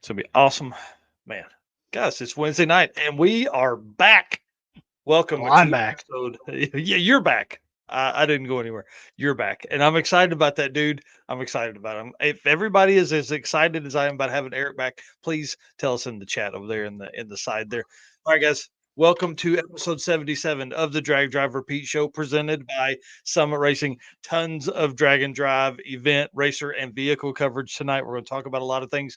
It's gonna be awesome, man. Guys, it's Wednesday night, and we are back. Welcome Well, I'm to back. episode. Yeah, you're back. I didn't go anywhere. You're back, and I'm excited about that, dude. I'm excited about him. If everybody is as excited as I am about having Eric back, please tell us in the chat over there in the side there. All right, guys. Welcome to episode 77 of the Drag Drive Repeat Show, presented by Summit Racing. Tons of drag and drive event, racer, and vehicle coverage tonight. We're going to talk about a lot of things.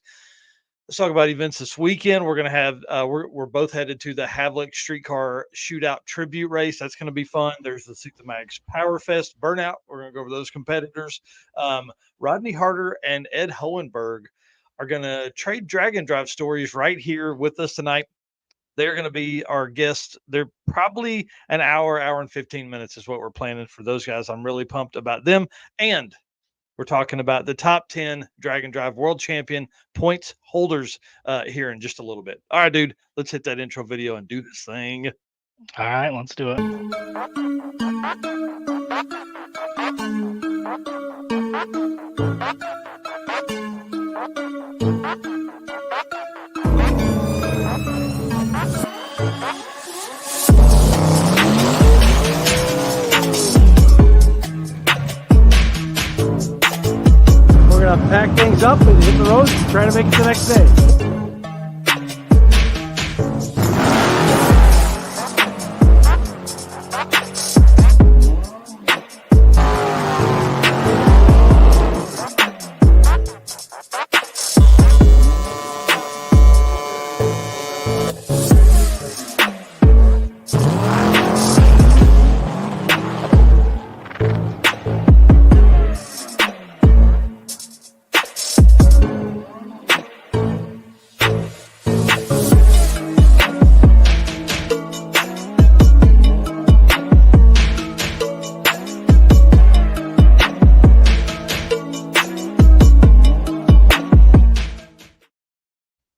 Let's talk about events this weekend. We're going to have we're both headed to the Havlik Streetcar Shootout Tribute Race. That's going to be fun. There's the Six Mags Powerfest Burnout. We're going to go over those competitors. Rodney Harder and Ed Hohenberg are going to trade drag and drive stories right here with us tonight. They're going to be our guests. They're probably an hour and 15 minutes is what we're planning for those guys. I'm really pumped about them. And we're talking about the top 10 Drag and Drive World Champion points holders here in just a little bit. All right, dude, let's hit that intro video and do this thing. All right, let's do it. We're going to pack things up and hit the road and try to make it the next day.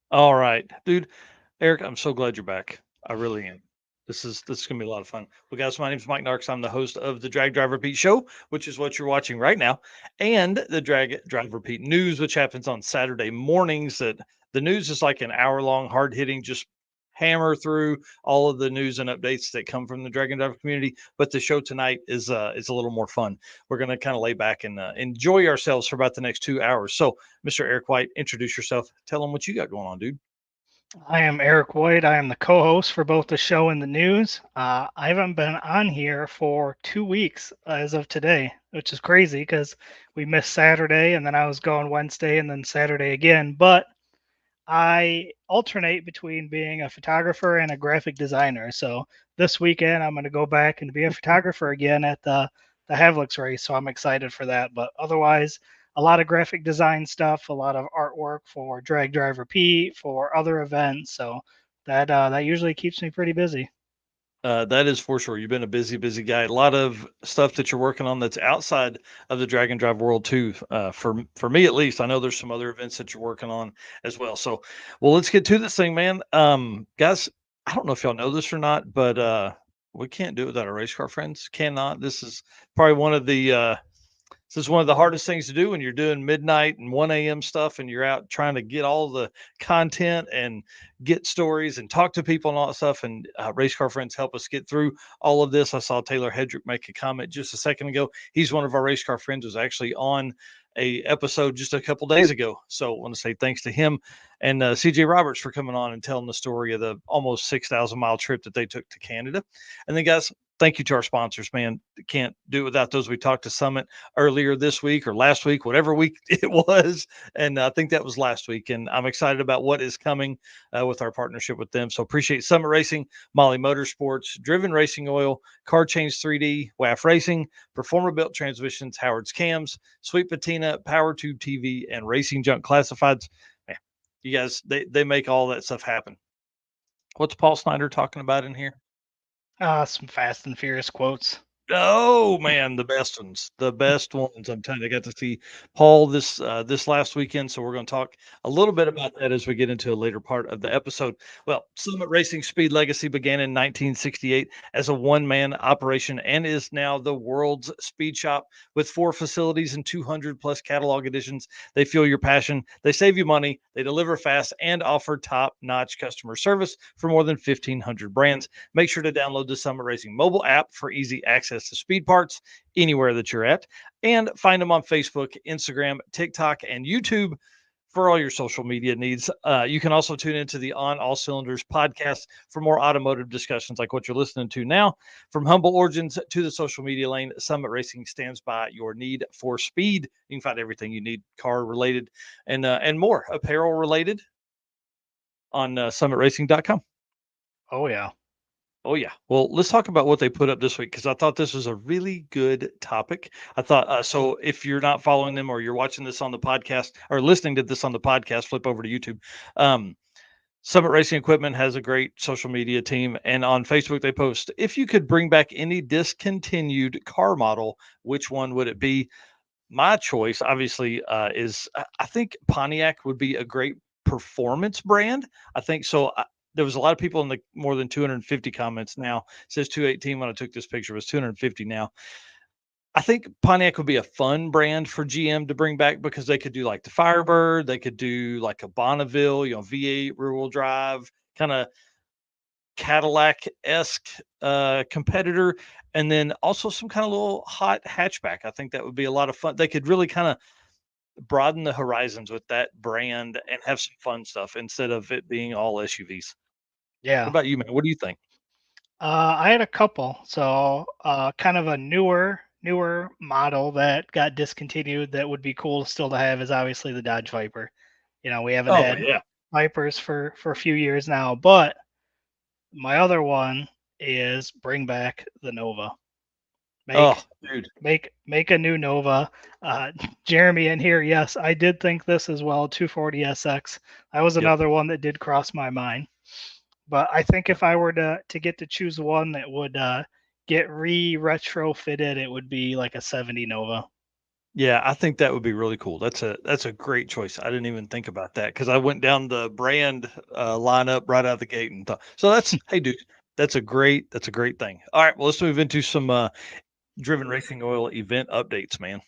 All right, dude. Eric, I'm so glad you're back. I really am. This is gonna be a lot of fun. Well, guys, my name is Mike Narks. I'm the host of the Drag Drive Repeat Show, which is what you're watching right now, and the Drag Drive Repeat News, which happens on Saturday mornings. That the news is like an hour long, hard hitting, just hammer through all of the news and updates that come from the Drag and Drive community. But the show tonight is a little more fun. We're gonna kind of lay back and enjoy ourselves for about the next 2 hours. So, Mr. Eric White, introduce yourself. Tell them what you got going on, dude. I am Eric White. I am the co-host for both the show and the news. I haven't been on here for 2 weeks as of today, which is crazy because we missed Saturday and then I was gone Wednesday and then Saturday again. But I alternate between being a photographer and a graphic designer. So this weekend I'm going to go back and be a photographer again at the Havlik's race. So I'm excited for that. But otherwise, a lot of graphic design stuff, a lot of artwork for Drag Drive Repeat, for other events. So that usually keeps me pretty busy. That is for sure. You've been a busy, busy guy. A lot of stuff that you're working on that's outside of the Drag and Drive world too. For me at least, I know there's some other events that you're working on as well. So, well, let's get to this thing, man. Guys, I don't know if y'all know this or not, but we can't do it without our race car friends. Cannot. This is probably one of the this is one of the hardest things to do when you're doing midnight and 1 a.m. stuff and you're out trying to get all the content and get stories and talk to people and all that stuff. And race car friends help us get through all of this. I saw Taylor Hedrick make a comment just a second ago. He's one of our race car friends, was actually on a episode just a couple days ago. So I want to say thanks to him and CJ Roberts for coming on and telling the story of the almost 6,000-mile trip that they took to Canada. And then, guys, thank you to our sponsors, man. Can't do it without those. We talked to Summit earlier this week or last week, whatever week it was. And I think that was last week. And I'm excited about what is coming with our partnership with them. So appreciate Summit Racing, Mahle Motorsports, Driven Racing Oil, Car Change 3D, WAF Racing, Performer Built Transmissions, Howard's Cams, Sweet Patina, Power Tube TV, and Racing Junk Classifieds. Man, you guys, they make all that stuff happen. What's Paul Snyder talking about in here? Some Fast and Furious quotes. Oh man, the best ones, the best ones. I'm telling you, I got to see Paul this last weekend, so we're going to talk a little bit about that as we get into a later part of the episode. Well, Summit Racing Speed Legacy began in 1968 as a one-man operation and is now the world's speed shop with 4 facilities and 200 plus catalog editions. They fuel your passion, they save you money, they deliver fast, and offer top-notch customer service for more than 1,500 brands. Make sure to download the Summit Racing mobile app for easy access to speed parts anywhere that you're at, and find them on Facebook, Instagram, TikTok, and YouTube for all your social media needs. You can also tune into the On All Cylinders podcast for more automotive discussions like what you're listening to now. From humble origins to the social media lane, Summit Racing stands by your need for speed. You can find everything you need, car related and more, apparel related, on summitracing.com. Oh yeah. Oh yeah. Well, let's talk about what they put up this week because I thought this was a really good topic. I thought so. If you're not following them or you're watching this on the podcast or listening to this on the podcast, flip over to YouTube. Summit Racing Equipment has a great social media team, and on Facebook they post, if you could bring back any discontinued car model, which one would it be? My choice, obviously, is I think Pontiac would be a great performance brand. I think so. There was a lot of people in the more than 250 comments. Now it says 218 when I took this picture. It was 250 now. I think Pontiac would be a fun brand for GM to bring back because they could do like the Firebird, they could do like a Bonneville, V8 rear wheel drive, kind of Cadillac-esque competitor, and then also some kind of little hot hatchback. I think that would be a lot of fun. They could really kind of broaden the horizons with that brand and have some fun stuff instead of it being all SUVs. What Yeah. about you, man? What do you think? I had a couple. So, kind of a newer model that got discontinued that would be cool still to have is obviously the Dodge Viper. We haven't Oh had yeah. Vipers for a few years now, but my other one is bring back the Nova. Make Oh, dude. make a new Nova. Jeremy in here, yes, I did think this as well. 240SX. That was Yep. another one that did cross my mind. But I think if I were to get to choose one that would get retrofitted, it would be like a 70 Nova. Yeah, I think that would be really cool. That's a great choice. I didn't even think about that because I went down the brand lineup right out of the gate and thought. So that's hey, dude, that's a great thing. All right, well, let's move into some driven racing oil event updates, man.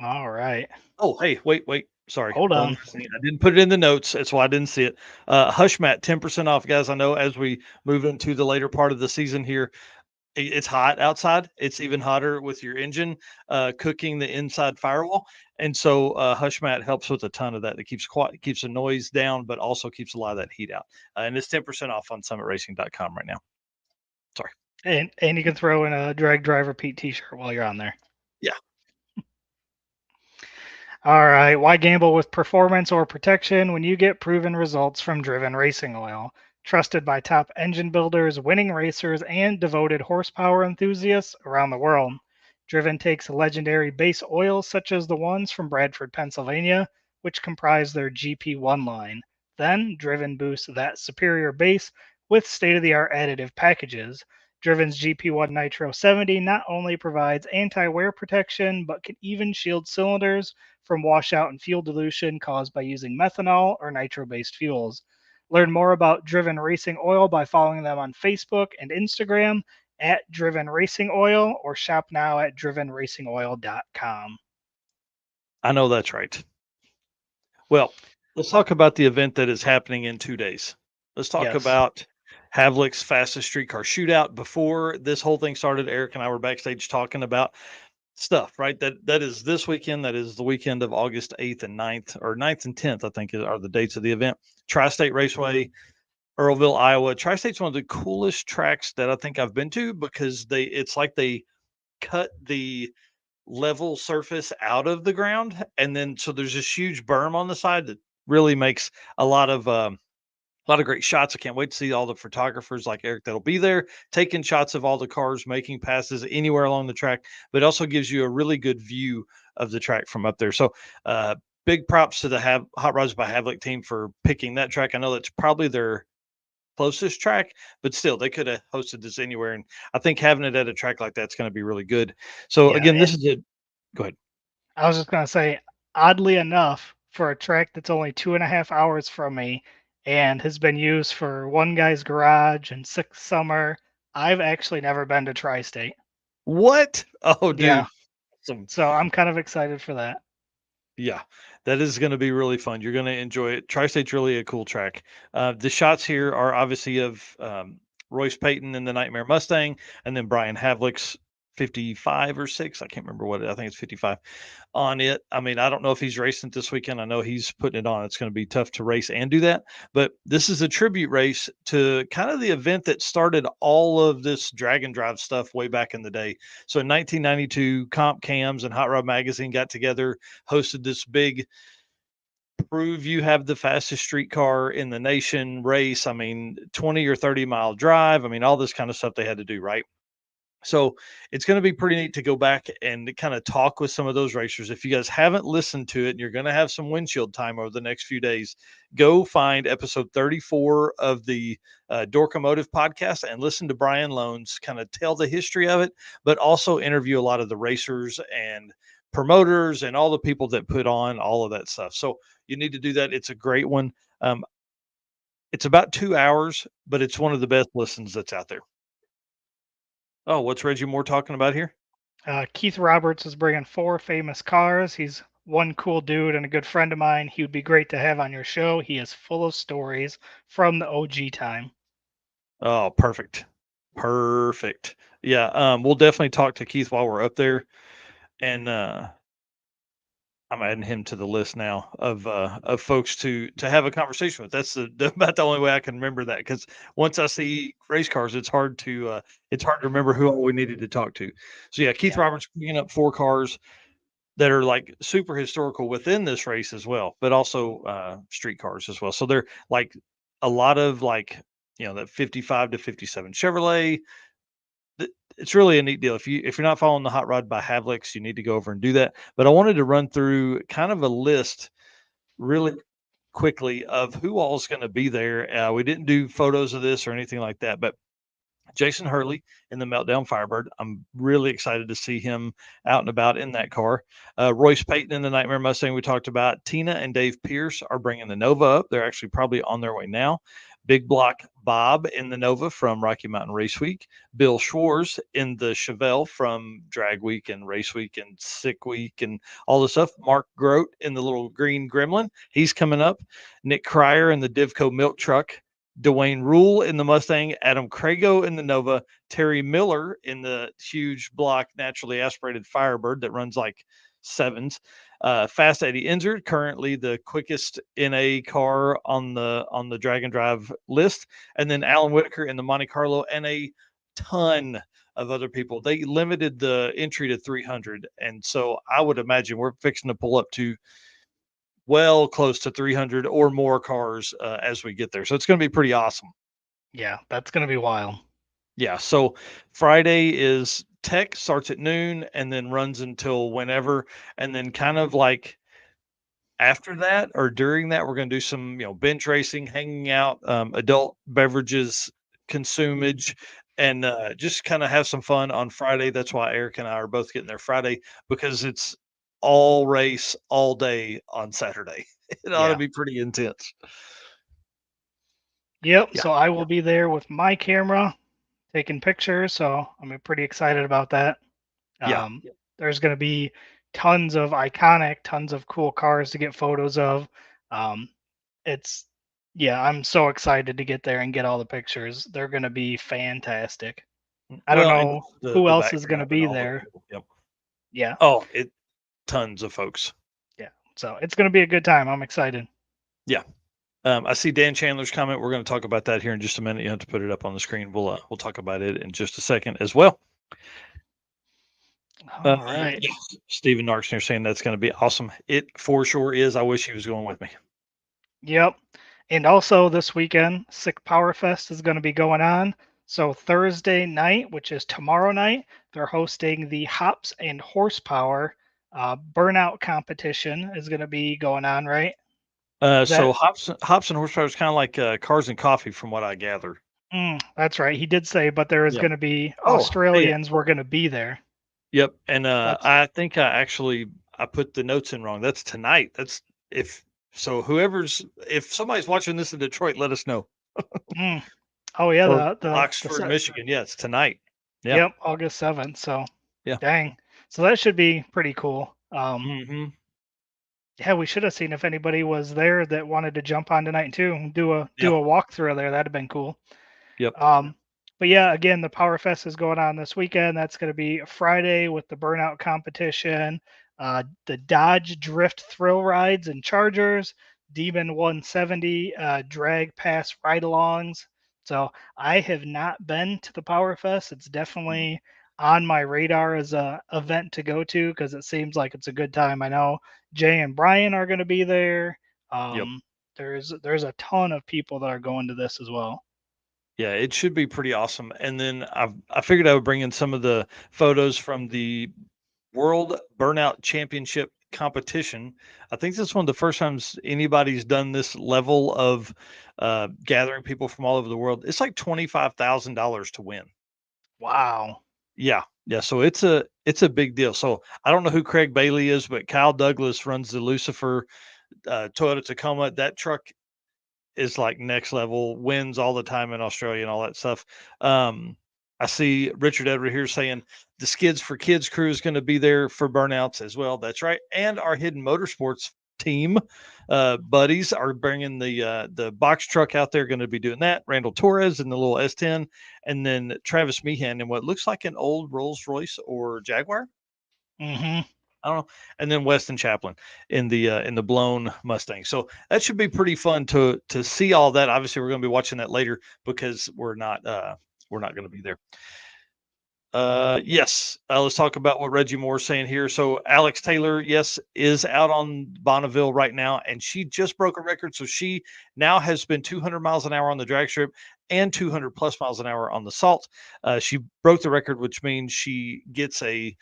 All right. Oh, hey, wait. Sorry. Hold One on. more thing. I didn't put it in the notes. That's why I didn't see it. Hushmat, 10% off, guys. I know as we move into the later part of the season here, it's hot outside. It's even hotter with your engine cooking the inside firewall. And so Hushmat helps with a ton of that. It keeps the noise down, but also keeps a lot of that heat out. And it's 10% off on summitracing.com right now. Sorry. And you can throw in a drag driver Pete t-shirt while you're on there. Yeah. All right. Why gamble with performance or protection when you get proven results from Driven Racing Oil? Trusted by top engine builders, winning racers, and devoted horsepower enthusiasts around the world. Driven takes legendary base oils such as the ones from Bradford, Pennsylvania, which comprise their GP1 line. Then, Driven boosts that superior base with state of the art additive packages. Driven's GP1 Nitro 70 not only provides anti wear protection, but can even shield cylinders from washout and fuel dilution caused by using methanol or nitro based fuels. Learn more about Driven Racing Oil by following them on Facebook and Instagram at Driven Racing Oil or shop now at drivenracingoil.com. I know that's right. Well, let's talk about the event that is happening in 2 days. Let's talk Yes. about Havlik's fastest street car shootout. Before this whole thing started, Eric and I were backstage talking about stuff, right? That is this weekend. That is the weekend of August 8th and 9th, or 9th and 10th, I think are the dates of the event. Tri-State Raceway, Earlville, Iowa. Tri-State's one of the coolest tracks that I think I've been to because it's like they cut the level surface out of the ground, and then so there's this huge berm on the side that really makes a lot of great shots. I can't wait to see all the photographers like Eric that'll be there taking shots of all the cars making passes anywhere along the track, but it also gives you a really good view of the track from up there. So big props to the Hot Rods by Havlik team for picking that track. I know that's probably their closest track, but still they could have hosted this anywhere. And I think having it at a track like that's going to be really good. So Yeah, again, this and is a go ahead. I was just gonna say, oddly enough, for a track that's only 2.5 hours from me and has been used for one guy's garage and sixth summer, I've actually never been to Tri-State. What? Oh, Yeah, dude. Awesome. so I'm kind of excited for that. Yeah, that is going to be really fun. You're going to enjoy it. Tri-State's really a cool track. The shots here are obviously of Royce Payton in the Nightmare Mustang, and then Brian Havlik's 55 or 6. I can't remember I think it's 55 on it. I mean, I don't know if he's racing this weekend. I know he's putting it on. It's going to be tough to race and do that. But this is a tribute race to kind of the event that started all of this drag and drive stuff way back in the day. So in 1992, Comp Cams and Hot Rod Magazine got together, hosted this big prove you have the fastest street car in the nation race. I mean, 20 or 30-mile drive. I mean, all this kind of stuff they had to do, right? So it's going to be pretty neat to go back and kind of talk with some of those racers. If you guys haven't listened to it and you're going to have some windshield time over the next few days, go find episode 34 of the Dorkomotive podcast and listen to Brian Loans kind of tell the history of it, but also interview a lot of the racers and promoters and all the people that put on all of that stuff. So you need to do that. It's a great one. It's about 2 hours, but it's one of the best listens that's out there. Oh, what's Reggie Moore talking about here? Keith Roberts is bringing 4 famous cars. He's one cool dude and a good friend of mine. He would be great to have on your show. He is full of stories from the OG time. Oh, perfect. Perfect. Yeah, we'll definitely talk to Keith while we're up there, and I'm adding him to the list now of folks to have a conversation with. That's about the only way I can remember that, because once I see race cars, it's hard to remember who all we needed to talk to. So yeah, Keith Yeah. Roberts bringing up 4 cars that are like super historical within this race as well, but also street cars as well. So they're like a lot of like, that 55 to 57 Chevrolet. It's really a neat deal. If you're not following the Hot Rod by Havliks, you need to go over and do that. But I wanted to run through kind of a list really quickly of who all is going to be there. We didn't do photos of this or anything like that, but Jason Hurley in the Meltdown Firebird. I'm really excited to see him out and about in that car. Royce Payton in the Nightmare Mustang we talked about. Tina and Dave Pierce are bringing the Nova up. They're actually probably on their way now. Big Block Bob in the Nova from Rocky Mountain Race Week. Bill Schwartz in the Chevelle from Drag Week and Race Week and Sick Week and all this stuff. Mark Grote in the little green Gremlin. He's coming up. Nick Cryer in the Divco Milk Truck. Dwayne Rule in the Mustang, Adam Crago in the Nova, Terry Miller in the huge block naturally aspirated Firebird that runs like 7s. Fast Eddie Injured, currently the quickest NA car on the Drag and Drive list, and then Alan Whitaker in the Monte Carlo, and a ton of other people. They limited the entry to 300, and so I would imagine we're fixing to pull up to well close to 300 or more cars as we get there. So it's going to be pretty awesome. Yeah, that's going to be wild. Yeah. So Friday is tech, starts at noon and then runs until whenever. And then kind of like after that or during that, we're going to do some, bench racing, hanging out, adult beverages, consumage, and just kind of have some fun on Friday. That's why Eric and I are both getting there Friday, because it's all race all day on Saturday. It ought to Yeah. be pretty intense. Yep. Yeah. So I will be there with my camera taking pictures. So I'm pretty excited about that. Yeah. There's going to be tons of tons of cool cars to get photos of. Um, I'm so excited to get there and get all the pictures. They're going to be fantastic. I don't Well, and know the who else is going to backdrop and be all the there. people. Yep. Yeah. Oh, tons of folks. Yeah. So it's going to be a good time. I'm excited. Yeah. I see Dan Chandler's comment. We're going to talk about that here in just a minute. You have to put it up on the screen. We'll talk about it in just a second as well. All right. Yes, Stephen Narkson saying that's going to be awesome. It for sure is. I wish he was going with me. Yep. And also this weekend, Sick Powerfest is going to be going on. So Thursday night, which is tomorrow night, they're hosting the Hops and Horsepower Burnout competition is going to be going on, right? So That hops and horsepower is kind of like cars and coffee, from what I gather. that's right. He did say, but there is Yep. going to be Oh, yeah. Australians were going to be there. Yep. And That's I think I put the notes in wrong. That's tonight. That's if so. If somebody's watching this in Detroit, let us know. mm, oh yeah, Or the Oxford, Michigan. Yeah, it's tonight. Yeah. yep, August 7th. So Yeah. dang. So that should be pretty cool. Hmm. Yeah, we should have seen if anybody was there that wanted to jump on tonight too and Yeah. do a walkthrough there. That'd have been cool. Yep. But yeah, again, the Powerfest is going on this weekend. That's going to be Friday with the Burnout competition, the Dodge Drift Thrill Rides and Chargers, Demon 170 Drag Pass Ride-alongs. So I have not been to the Powerfest. It's definitely on my radar as a event to go to because it seems like it's a good time. I know Jay and Brian are going to be there. Yep. There's a ton of people that are going to this as well. Yeah, it should be pretty awesome. And then I figured I would bring in some of the photos from the World Burnout Championship competition. I think this is one of the first times anybody's done this level of gathering people from all over the world. It's like $25,000 to win. Wow. Yeah, yeah. So it's a big deal. So I don't know who Craig Bailey is, but Kyle Douglas runs the Lucifer Toyota Tacoma. That truck is like next level, wins all the time in Australia and all that stuff. I see Richard Edward here saying the Skids for Kids crew is going to be there for burnouts as well. That's right. And our Hidden Motorsports team buddies are bringing the box truck out there, going to be doing that. Randall Torres in the little S10, and then Travis Meehan in what looks like an old Rolls Royce or Jaguar. Mm-hmm. I don't know. And then Weston Chaplin in the blown Mustang. So that should be pretty fun to see all that. Obviously, we're going to be watching that later because we're not going to be there. Yes. Let's talk about what Reggie Moore's saying here. So Alex Taylor, yes, is out on Bonneville right now, and she just broke a record. So she now has been 200 miles an hour on the drag strip and 200 plus miles an hour on the salt. She broke the record, which means she gets a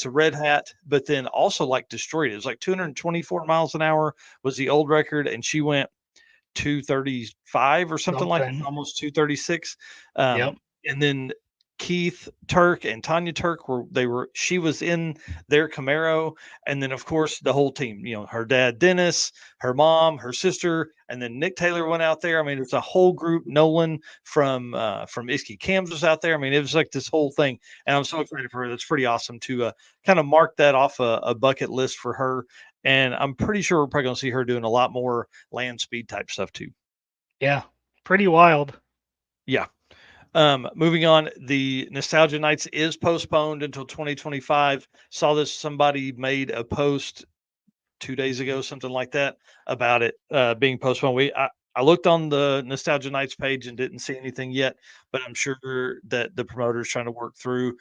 red hat, but then also like destroyed it. It was like 224 miles an hour was the old record, and she went 235 or something like that, Something. almost 236. Yep. And then Keith Turk and Tanya Turk she was in their Camaro. And then of course the whole team, her dad, Dennis, her mom, her sister, and then Nick Taylor went out there. I mean, it's a whole group. Nolan from Iski Cams was out there. I mean, it was like this whole thing. And I'm so excited for her. That's pretty awesome to kind of mark that off a bucket list for her. And I'm pretty sure we're probably going to see her doing a lot more land speed type stuff too. Yeah. Pretty wild. Yeah. Moving on, the Nostalgia Nights is postponed until 2025. Saw this, somebody made a post 2 days ago, something like that, about it being postponed. I looked on the Nostalgia Nights page and didn't see anything yet, but I'm sure that the promoter is trying to work through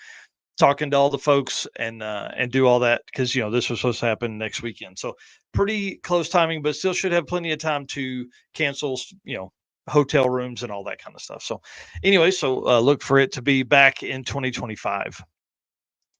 talking to all the folks and do all that because this was supposed to happen next weekend. So pretty close timing, but still should have plenty of time to cancel hotel rooms and all that kind of stuff. So anyway, look for it to be back in 2025.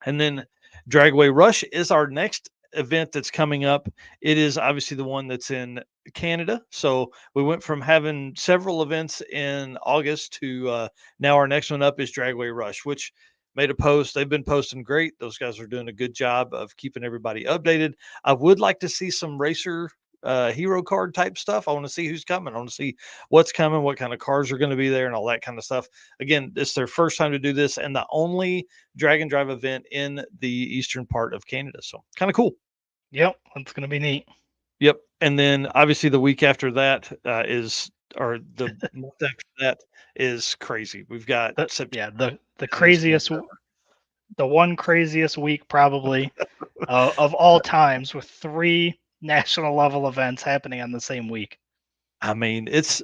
And then Dragway Rush is our next event that's coming up. It is obviously the one that's in Canada. So we went from having several events in August to now our next one up is Dragway Rush, which made a post. They've been posting great. Those guys are doing a good job of keeping everybody updated. I would like to see some racer hero card type stuff. I want to see who's coming. I want to see what's coming, what kind of cars are going to be there, and all that kind of stuff. Again, it's their first time to do this, and the only drag and drive event in the eastern part of Canada. So kind of cool. Yep. That's gonna be neat. Yep. And then obviously the week after that or the month after that is crazy. We've got Yeah, September. the Busiest month craziest, ever. the one craziest week probably of all times with 3 national level events happening on the same week. I mean, it's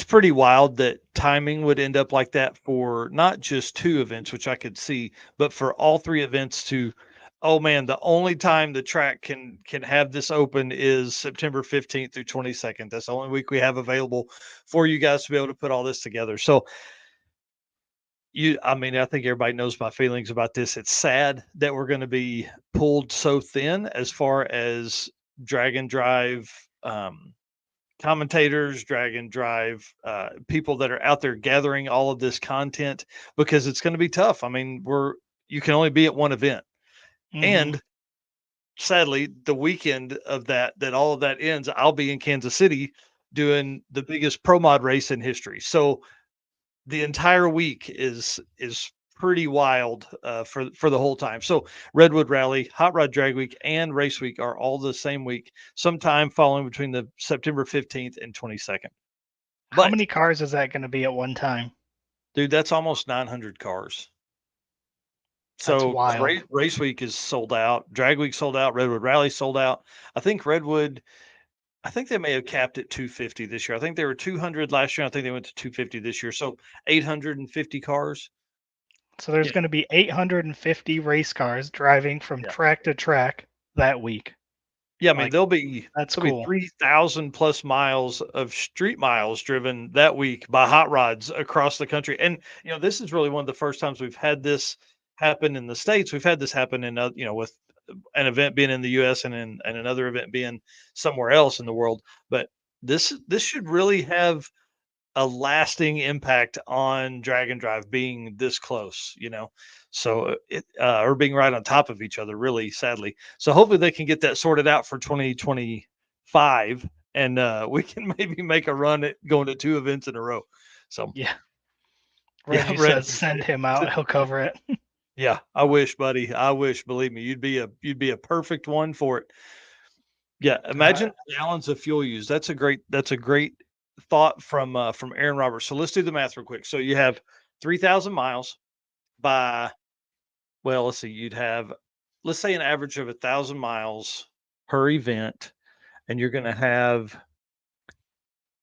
pretty wild that timing would end up like that for not just 2 events, which I could see, but for all 3 events to, oh man, the only time the track can have this open is September 15th through 22nd. That's the only week we have available for you guys to be able to put all this together. So I mean, I think everybody knows my feelings about this. It's sad that we're going to be pulled so thin as far as drag and drive commentators, drag and drive, people that are out there gathering all of this content, because it's going to be tough. I mean, you can only be at one event, and sadly, the weekend of that all of that ends, I'll be in Kansas City doing the biggest pro mod race in history. So the entire week is pretty wild, for the whole time. So Redwood Rally, Hot Rod Drag Week, and Race Week are all the same week, sometime following between the September 15th and 22nd. How But many cars is that going to be at one time? dude, that's almost 900 cars. That's So wild. race week is sold out. Drag week sold out. Redwood Rally sold out. I think Redwood. I think they may have capped at 250 this year. I think they were 200 last year. I think they went to 250 this year. So 850 cars. So there's Yeah. going to be 850 race cars driving from Yeah. track to track that week. Yeah, I mean, Like, there'll be that's there'll cool. be 3,000 plus miles of street miles driven that week by hot rods across the country. And this is really one of the first times we've had this happen in the States. We've had this happen in with an event being in the US and another event being somewhere else in the world. But this should really have a lasting impact on drag and drive being this close, so or being right on top of each other, really, sadly. So hopefully they can get that sorted out for 2025, and we can maybe make a run at going to 2 events in a row. So Yeah. yeah, Reggie says send him out. He'll cover it. yeah, I wish, buddy. I wish, believe me, you'd be a perfect one for it. Yeah, imagine the gallons of fuel used. That's a great thought from Aaron Roberts. So let's do the math real quick. So you have 3,000 miles by, well, let's see, let's say an average of 1,000 miles per event, and you're going to have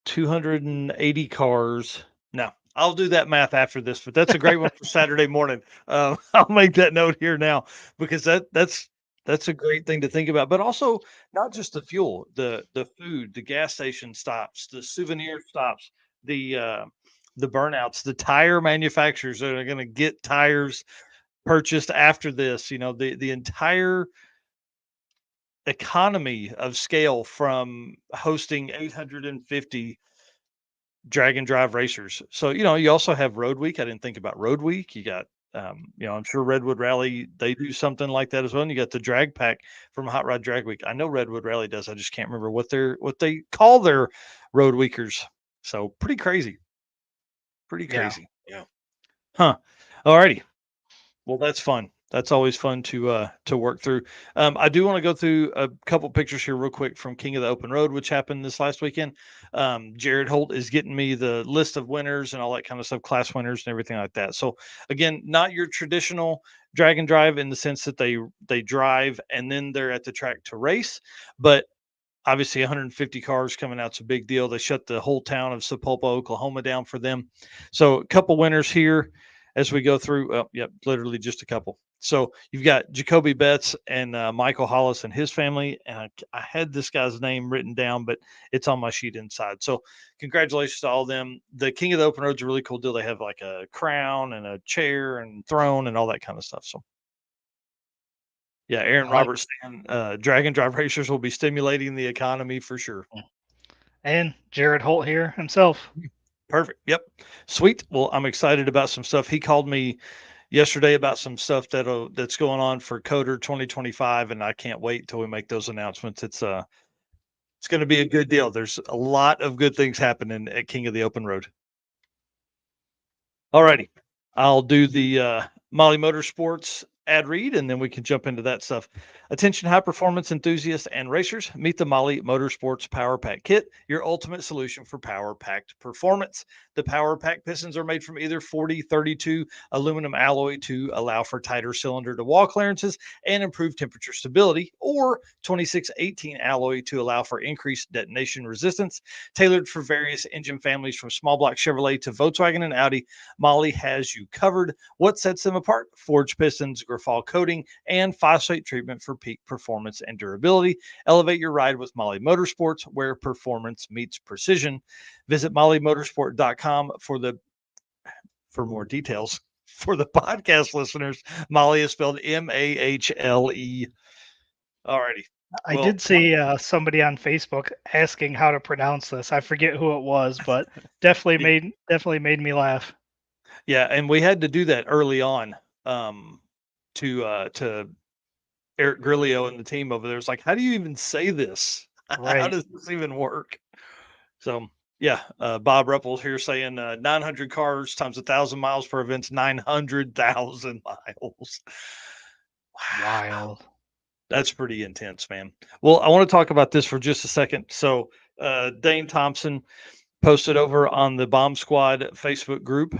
280 cars. No, I'll do that math after this, but that's a great one for Saturday morning. I'll make that note here now, because that's a great thing to think about. But also, not just the fuel, the food, the gas station stops, the souvenir stops, the burnouts, the tire manufacturers that are going to get tires purchased after this. The entire economy of scale from hosting 850 drag and drive racers. So, you also have Road Week. I didn't think about Road Week. You got, I'm sure Redwood Rally, they do something like that as well. And you got the drag pack from Hot Rod Drag Week. I know Redwood Rally does. I just can't remember what they call their road weekers. So pretty crazy. Pretty Yeah. crazy. Yeah. Huh. All righty. Well, that's fun. That's always fun to work through. I do want to go through a couple pictures here real quick from King of the Open Road, which happened this last weekend. Jared Holt is getting me the list of winners and all that kind of stuff, class winners and everything like that. So again, not your traditional drag and drive in the sense that they drive and then they're at the track to race, but obviously 150 cars coming out's a big deal. They shut the whole town of Sapulpa, Oklahoma down for them. So a couple winners here as we go through. Yep, literally just a couple. So you've got Jacoby Betts and Michael Hollis and his family. And I had this guy's name written down, but it's on my sheet inside. So congratulations to all of them. The King of the Open Road's a really cool deal. They have like a crown and a chair and throne and all that kind of stuff. So yeah, Aaron Roberts and drag and drive racers will be stimulating the economy for sure. And Jared Holt here himself. Perfect. Yep. Sweet. Well, I'm excited about some stuff. He called me yesterday about some stuff that's going on for Coder 2025, and I can't wait until we make those announcements. It's going to be a good deal. There's a lot of good things happening at King of the Open Road. All righty. I'll do the Mahle Motorsports ad read, and then we can jump into that stuff. Attention high performance enthusiasts and racers, meet the Mahle Motorsports Power Pack Kit, your ultimate solution for power packed performance. The Power Pack pistons are made from either 4032 aluminum alloy to allow for tighter cylinder to wall clearances and improved temperature stability, or 2618 alloy to allow for increased detonation resistance. Tailored for various engine families from small block Chevrolet to Volkswagen and Audi, Mahle has you covered. What sets them apart? Forged pistons, Grafal coating, and phosphate treatment for peak performance and durability. Elevate your ride with Mahle Motorsports, where performance meets precision. Visit MahleMotorsport.com for more details. For the podcast listeners, Mahle is spelled Mahle. Alrighty. I Well, did see somebody on Facebook asking how to pronounce this. I forget who it was, but definitely made me laugh. yeah, and we had to do that early on, um, to Eric Grillo and the team over there. It's like, how do you even say this? How Right. does this even work? So yeah, Bob Ruppel's here saying 900 cars times 1,000 miles per event's 900,000 miles. Wow, Wild. that's pretty intense, man. Well, I want to talk about this for just a second. So Dane Thompson posted over on the Bomb Squad Facebook group.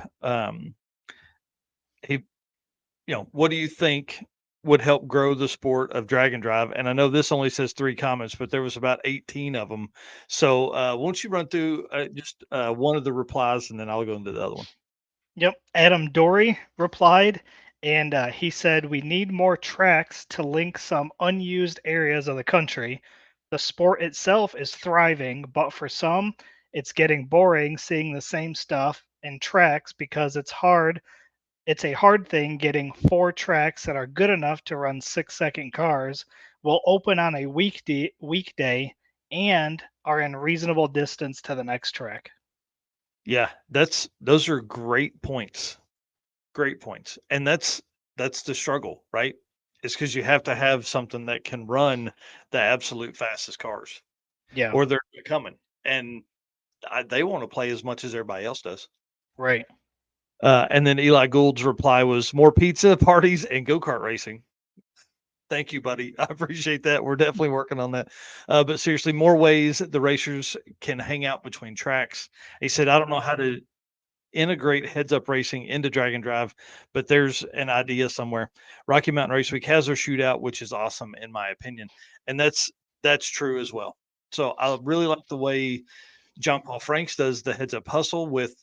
He what do you think would help grow the sport of drag and drive? And I know this only says 3 comments, but there was about 18 of them. So won't you run through just one of the replies, and then I'll go into the other one. Yep. Adam Dory replied, and he said, "We need more tracks to link some unused areas of the country. The sport itself is thriving, but for some, it's getting boring seeing the same stuff in tracks because it's a hard thing getting 4 tracks that are good enough to run 6-second cars, will open on a weekday, and are in reasonable distance to the next track." Yeah, those are great points. Great points. And that's the struggle, right? It's because you have to have something that can run the absolute fastest cars, Yeah, or they're coming. And they want to play as much as everybody else does. right. And then Eli Gould's reply was more pizza parties and go-kart racing. Thank you, buddy. I appreciate that. We're definitely working on that. But seriously, more ways that the racers can hang out between tracks. He said, I don't know how to integrate heads up racing into drag and drive, but there's an idea somewhere. Rocky Mountain Race Week has their shootout, which is awesome in my opinion. And that's true as well. So I really like the way John Paul Franks does the heads up hustle with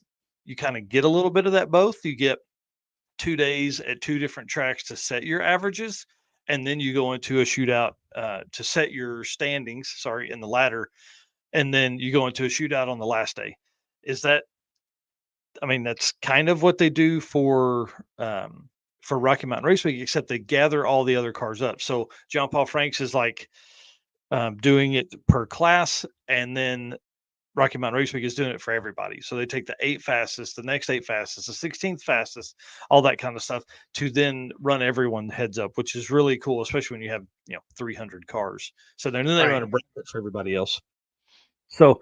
you kind of get a little bit of that both. You get 2 days at 2 different tracks to set your averages, and then you go into a shootout to set your standings. Sorry, in the ladder, and then you go into a shootout on the last day. Is that? I mean, that's kind of what they do for Rocky Mountain Race Week, except they gather all the other cars up. So John Paul Franks is like doing it per class, and then Rocky Mountain Race Week is doing it for everybody. So they take the 8 fastest, the next 8 fastest, the 16th fastest, all that kind of stuff to then run everyone heads up, which is really cool, especially when you have 300 cars. So then they run Right. a bracket for everybody else. So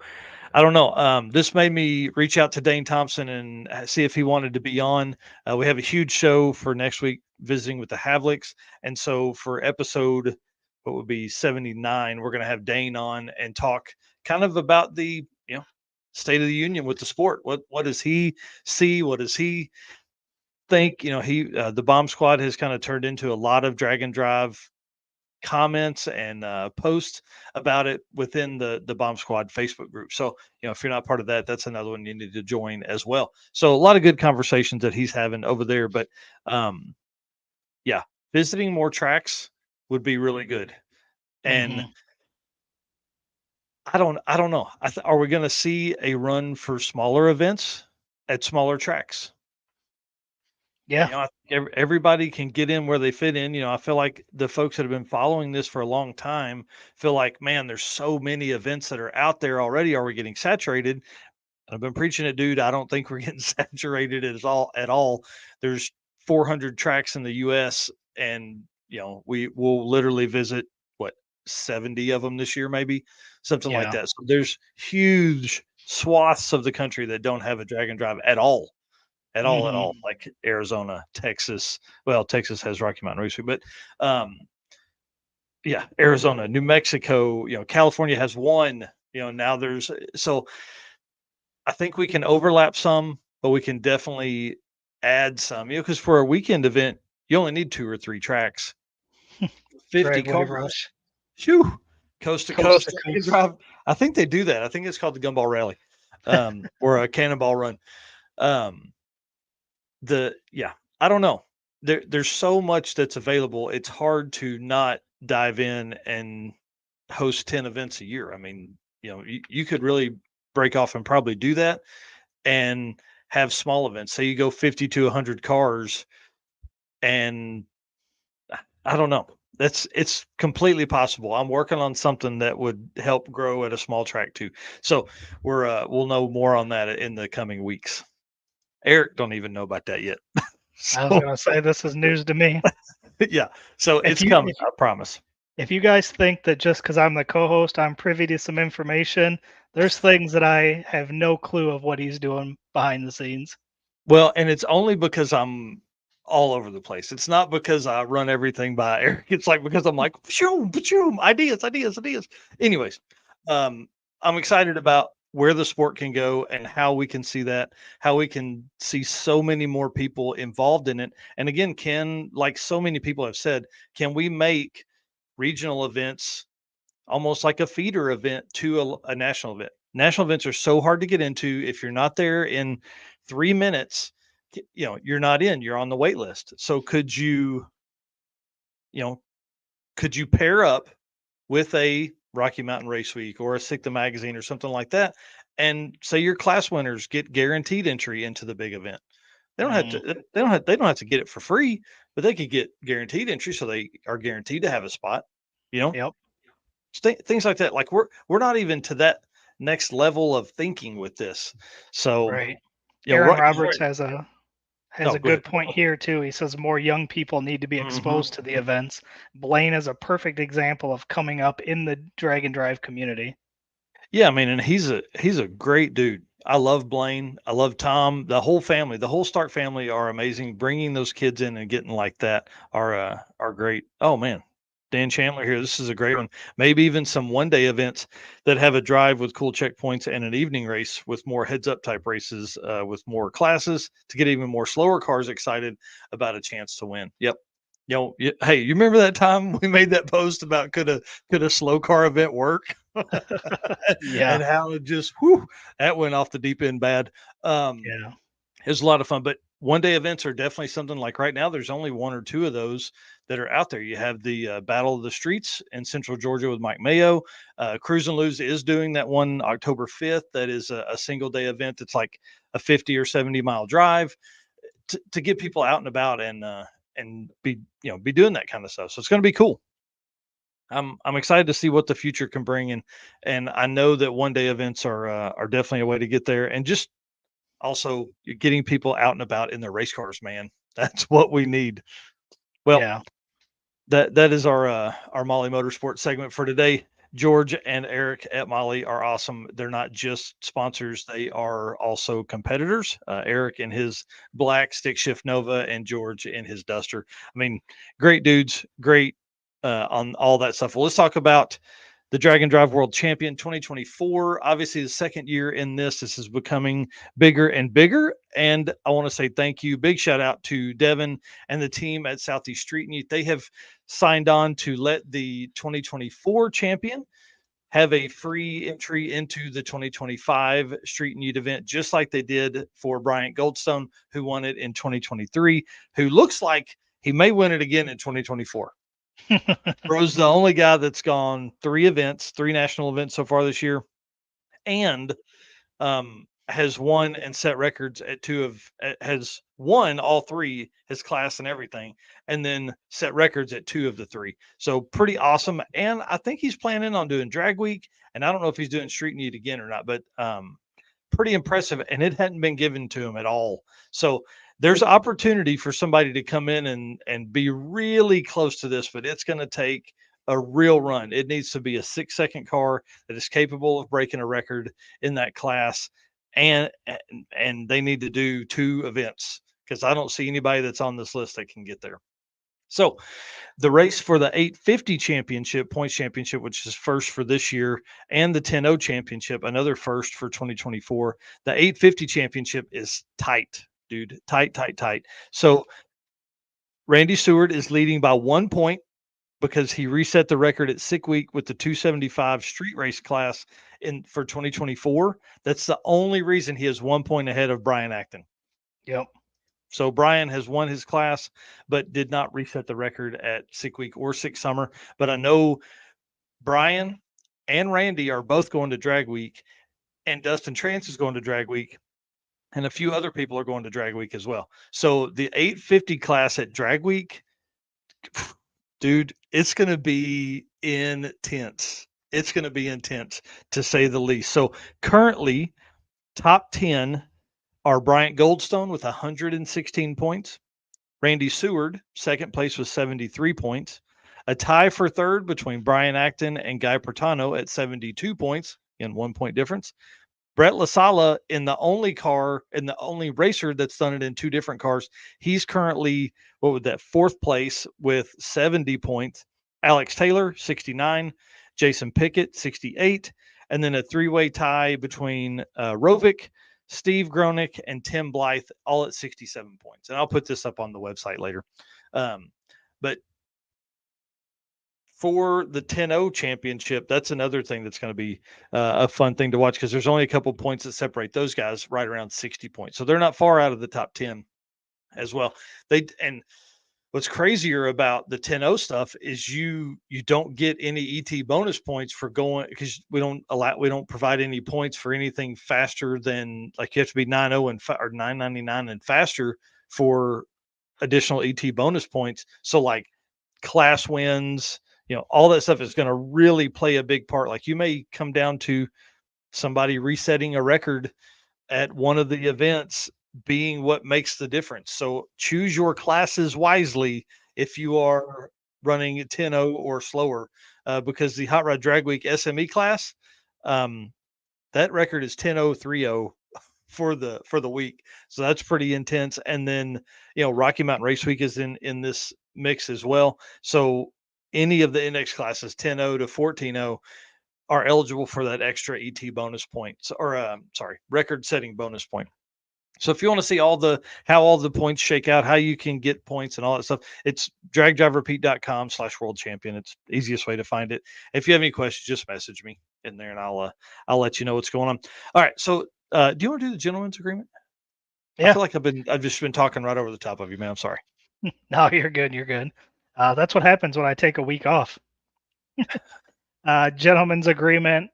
I don't know. This made me reach out to Dane Thompson and see if he wanted to be on. We have a huge show for next week, visiting with the Havliks, and so for episode what would be 79, we're going to have Dane on and talk kind of about the state of the union with the sport. What does he see? What does he think? The Bomb Squad has kind of turned into a lot of drag and drive comments and posts about it within the Bomb Squad Facebook group. So, if you're not part of that, that's another one you need to join as well. So, a lot of good conversations that he's having over there. But yeah, visiting more tracks would be really good. And Hmm. I don't know. Are we going to see a run for smaller events at smaller tracks? Yeah. I think everybody can get in where they fit in. I feel like the folks that have been following this for a long time feel like, man, there's so many events that are out there already. Are we getting saturated? I've been preaching it, dude. I don't think we're getting saturated at all. There's 400 tracks in the US, and we will literally visit what 70 of them this year, maybe something like Yeah. that. So there's huge swaths of the country that don't have a drag and drive at all, Hmm. like Arizona, Texas. Well, Texas has Rocky Mountain Raceway, but um, yeah, Arizona, New Mexico, California has one. Now so I think we can overlap some, but we can definitely add some. Because for a weekend event, you only need 2 or 3 tracks, 50 Dragway cars. Rush. Shoo, coast to Coast to coast drag and coast. drive. I think they do that. I think it's called the Gumball Rally, or a Cannonball Run. Um, I don't know. There's so much that's available. It's hard to not dive in and host 10 events a year. I mean, you could really break off and probably do that and have small events. Say you go 50 to 100 cars, and I don't know. it's completely possible. I'm working on something that would help grow at a small track too. So we'll know more on that in the coming weeks. Eric don't even know about that yet. I was So gonna say this is news to me. yeah, so If it's you coming. if I promise. if you guys think that just because I'm the co-host, I'm privy to some information, there's things that I have no clue of what he's doing behind the scenes. Well, and it's only because I'm all over the place. It's not because I run everything by Eric. It's like because I'm like, boom, boom, ideas, ideas, ideas. Anyways, um, I'm excited about where the sport can go and how we can see that, how we can see so many more people involved in it. And again, like so many people have said, can we make regional events almost like a feeder event to a national event? National events are so hard to get into. If you're not there in 3 minutes, you're not in. You're on the wait list. So you know, could you pair up with a Rocky Mountain Race Week or a SICTA magazine or something like that, and say your class winners get guaranteed entry into the big event? They don't have to. Mm, They don't have to get it for free, but they could get guaranteed entry, so they are guaranteed to have a spot. You know, yep, things like that. Like we're not even to that next level of thinking with this. So right. Aaron right. Roberts has No, a go ahead. good point here too. He says more young people need to be Hmm. exposed to the events. Blaine is a perfect example of coming up in the drag and drive community. Yeah, I mean, and he's a great dude. I love Blaine. I love Tom. The whole family, the whole Stark family are amazing. Bringing those kids in and getting like that are great. Oh man, Dan Chandler here. This is a great one. Maybe even some one day events that have a drive with cool checkpoints and an evening race with more heads up type races with more classes to get even more slower cars excited about a chance to win. Yep. Hey, you remember that time we made that post about could a slow car event work? Yeah, And how it just whew, that went off the deep end bad. yeah, It was a lot of fun, but one day events are definitely something. Like right now, there's only one or two of those that are out there. You have the Battle of the Streets in Central Georgia with Mike Mayo. Cruise and Lose is doing that one October 5th. That is a single day event. It's like a 50 or 70-mile drive to get people out and about and be doing that kind of stuff. So it's going to be cool. I'm excited to see what the future can bring, and I know that one day events are definitely a way to get there, and just also you're getting people out and about in their race cars, man. That's what we need. Well, yeah. that is our Mahle Motorsports segment for today. George and Eric at Mahle are awesome. They're not just sponsors; they are also competitors. Eric in his black stick shift Nova, and George in his Duster. I mean, great dudes, great on all that stuff. Well, let's talk about the Dragon Drive World Champion 2024. Obviously, the second year in this is becoming bigger and bigger. And I want to say thank you. Big shout out to Devin and the team at Southeast Street Meet. They have signed on to let the 2024 champion have a free entry into the 2025 Street Meet event, just like they did for Bryant Goldstone, who won it in 2023, who looks like he may win it again in 2024. Bro's the only guy that's gone three national events so far this year, and has won and set records at has won all three, his class and everything, and then set records at two of the three. So pretty awesome. And I think he's planning on doing drag week, and I don't know if he's doing street meet again or not, but pretty impressive, and it hadn't been given to him at all. So there's opportunity for somebody to come in and be really close to this, but it's going to take a real run. It needs to be a 6-second car that is capable of breaking a record in that class, and they need to do two events because I don't see anybody that's on this list that can get there. So the race for the 850 championship, points championship, which is first for this year, and the 10-0 championship, another first for 2024. The 850 championship is tight, dude. Tight, tight, tight. So Randy Stewart is leading by 1 point because he reset the record at Sick Week with the 275 street race class in for 2024. That's the only reason he is 1 point ahead of Brian Acton. Yep. So Brian has won his class, but did not reset the record at Sick Week or Sick Summer. But I know Brian and Randy are both going to Drag Week, and Dustin Trance is going to Drag Week, and a few other people are going to Drag Week as well. So the 850 class at Drag Week, Dude, it's going to be intense. It's going to be intense, to say the least. So currently, top 10 are Bryant Goldstone with 116 points. Randy Seward, second place with 73 points. A tie for third between Brian Acton and Guy Pertano at 72 points, in 1 point difference. Brett Lasala in the only racer that's done it in two different cars. He's currently, fourth place with 70 points. Alex Taylor, 69. Jason Pickett, 68. And then a three-way tie between Rovick, Steve Gronick, and Tim Blythe, all at 67 points. And I'll put this up on the website later. But for the 10-0 championship, that's another thing that's going to be a fun thing to watch, because there's only a couple points that separate those guys, right around 60 points. So they're not far out of the top 10 as well. And what's crazier about the 10-0 stuff is you don't get any ET bonus points for going, because we don't provide any points for anything faster than, like, you have to be 9-0 or 999 and faster for additional ET bonus points. So like class wins, all that stuff is going to really play a big part. Like, you may come down to somebody resetting a record at one of the events being what makes the difference. So choose your classes wisely if you are running 10-0 or slower, because the Hot Rod Drag Week SME class, that record is 10-0-3-0 for the week. So that's pretty intense. And then, Rocky Mountain Race Week is in this mix as well. So any of the index classes 10-0 to 14-0 are eligible for that extra ET bonus points, or record setting bonus point. So if you want to see how all the points shake out, how you can get points and all that stuff, it's dragdriverepeat.com/world champion. It's the easiest way to find it. If you have any questions, just message me in there and I'll let you know what's going on. All right. So do you want to do the gentleman's agreement? Yeah. I feel like I've just been talking right over the top of you, man. I'm sorry. No, you're good. You're good. That's what happens when I take a week off. Gentleman's agreement.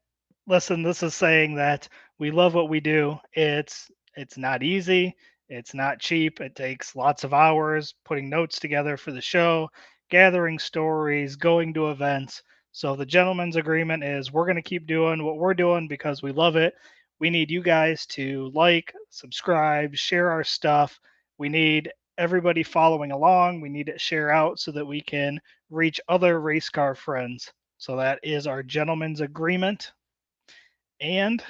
Listen, this is saying that we love what we do. It's not easy. It's not cheap. It takes lots of hours putting notes together for the show, gathering stories, going to events. So the gentleman's agreement is we're going to keep doing what we're doing because we love it. We need you guys to like, subscribe, share our stuff. We need everybody following along. We need to share out so that we can reach other race car friends. So that is our gentleman's agreement. And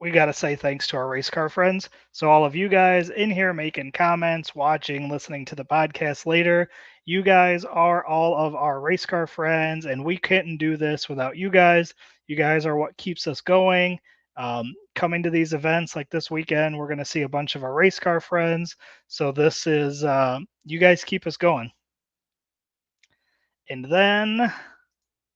we got to say thanks to our race car friends. So all of you guys in here making comments, watching, listening to the podcast later, you guys are all of our race car friends, and we couldn't do this without you guys. You guys are what keeps us going. Coming to these events like this weekend, we're going to see a bunch of our race car friends. So this is, you guys keep us going. And then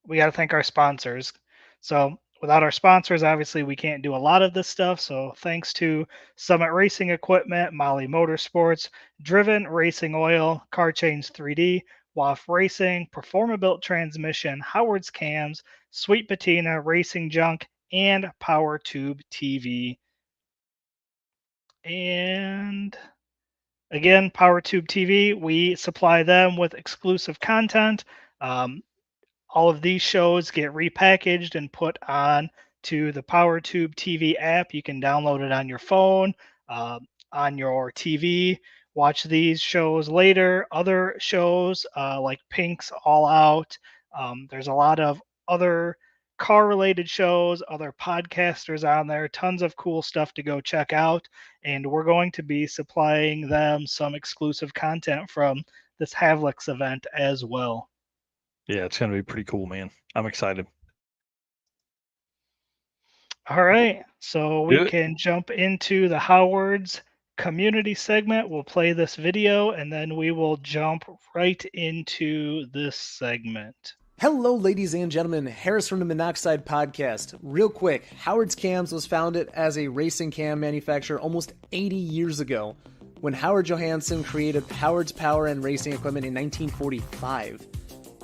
we got to thank our sponsors. So without our sponsors, obviously, we can't do a lot of this stuff. So thanks to Summit Racing Equipment, Mahle Motorsports, Driven Racing Oil, Car Chains 3D, WAF Racing, Performabuilt Transmission, Howard's Cams, Sweet Patina, Racing Junk, and Power Tube TV. And again, Power Tube TV, we supply them with exclusive content. All of these shows get repackaged and put on to the PowerTube TV app. You can download it on your phone, on your TV. Watch these shows later. Other shows like Pink's All Out. There's a lot of other car-related shows, other podcasters on there. Tons of cool stuff to go check out. And we're going to be supplying them some exclusive content from this Havlik's event as well. Yeah, it's going to be pretty cool, man. I'm excited. All right, so we can jump into the Howard's community segment. We'll play this video, and then we will jump right into this segment. Hello, ladies and gentlemen. Harris from the Monoxide Podcast. Real quick, Howard's Cams was founded as a racing cam manufacturer almost 80 years ago when Howard Johansson created Howard's Power and Racing Equipment in 1945.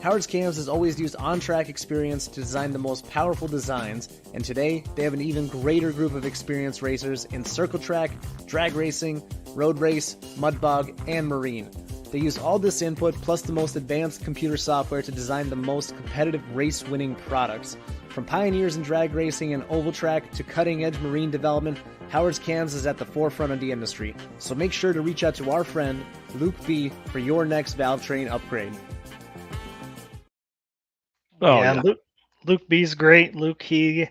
Howard's Cams has always used on-track experience to design the most powerful designs, and today they have an even greater group of experienced racers in circle track, drag racing, road race, mud bog, and marine. They use all this input plus the most advanced computer software to design the most competitive race-winning products. From pioneers in drag racing and oval track to cutting-edge marine development, Howard's Cams is at the forefront of the industry. So make sure to reach out to our friend, Luke B, for your next valve train upgrade. Oh, yeah. Luke B's great. Luke, he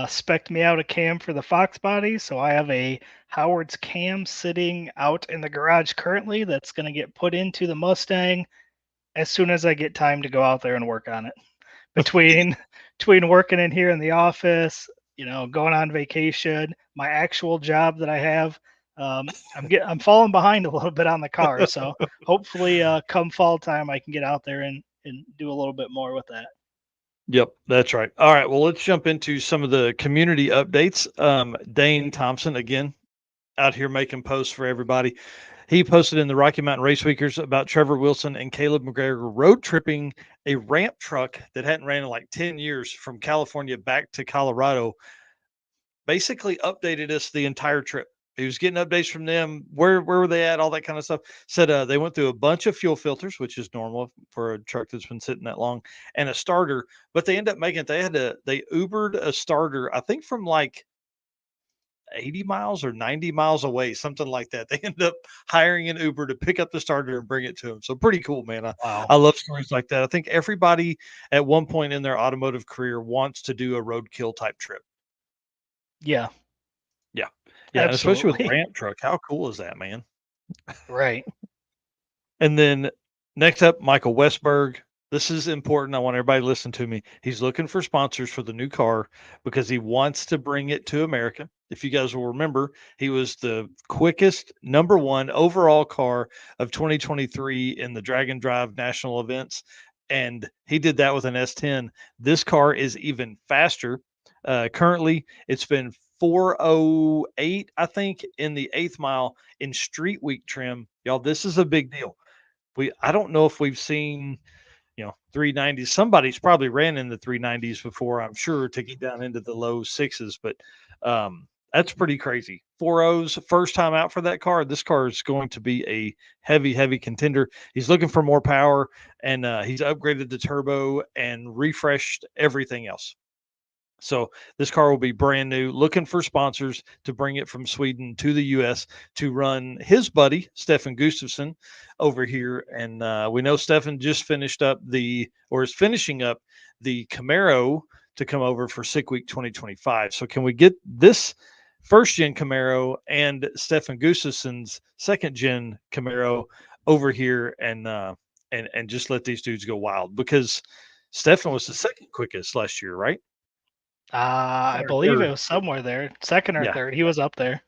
spec'd me out a cam for the Fox body, so I have a Howard's cam sitting out in the garage currently that's going to get put into the Mustang as soon as I get time to go out there and work on it. Between working in here in the office, going on vacation, my actual job that I have, I'm falling behind a little bit on the car. So hopefully, come fall time, I can get out there and do a little bit more with that. Yep, that's right. All right, well, let's jump into some of the community updates. Dane Thompson, again, out here making posts for everybody. He posted in the Rocky Mountain Race Weekers about Trevor Wilson and Caleb McGregor road tripping a ramp truck that hadn't ran in like 10 years from California back to Colorado. Basically updated us the entire trip. He was getting updates from them. Where were they at? All that kind of stuff. Said they went through a bunch of fuel filters, which is normal for a truck that's been sitting that long, and a starter. But they ended up making it. They Ubered a starter, I think from like 80 miles or 90 miles away, something like that. They ended up hiring an Uber to pick up the starter and bring it to him. So pretty cool, man. Wow. I love stories like that. I think everybody at one point in their automotive career wants to do a roadkill type trip. Yeah. Yeah, especially with a Absolutely. ramp truck. How cool is that, man? Right. And then next up, Michael Westberg. This is important. I want everybody to listen to me. He's looking for sponsors for the new car because he wants to bring it to America. If you guys will remember, he was the quickest #1 overall car of 2023 in the Drag and Drive national events. And he did that with an S10. This car is even faster. Currently, it's been 4:08, I think, in the 8th mile in street week trim. Y'all, this is a big deal. I don't know if we've seen 390s. Somebody's probably ran in the 390s before, I'm sure, to get down into the low sixes, but that's pretty crazy. 4.0s, first time out for that car. This car is going to be a heavy contender. He's looking for more power, and he's upgraded the turbo and refreshed everything else. So this car will be brand new, looking for sponsors to bring it from Sweden to the U.S. to run his buddy, Stefan Gustafsson, over here. And we know Stefan just is finishing up the Camaro to come over for Sick Week 2025. So can we get this first-gen Camaro and Stefan Gustafsson's second-gen Camaro over here and just let these dudes go wild? Because Stefan was the second quickest last year, right? I Or believe it third. was somewhere there, second or Yeah. third. He was up there.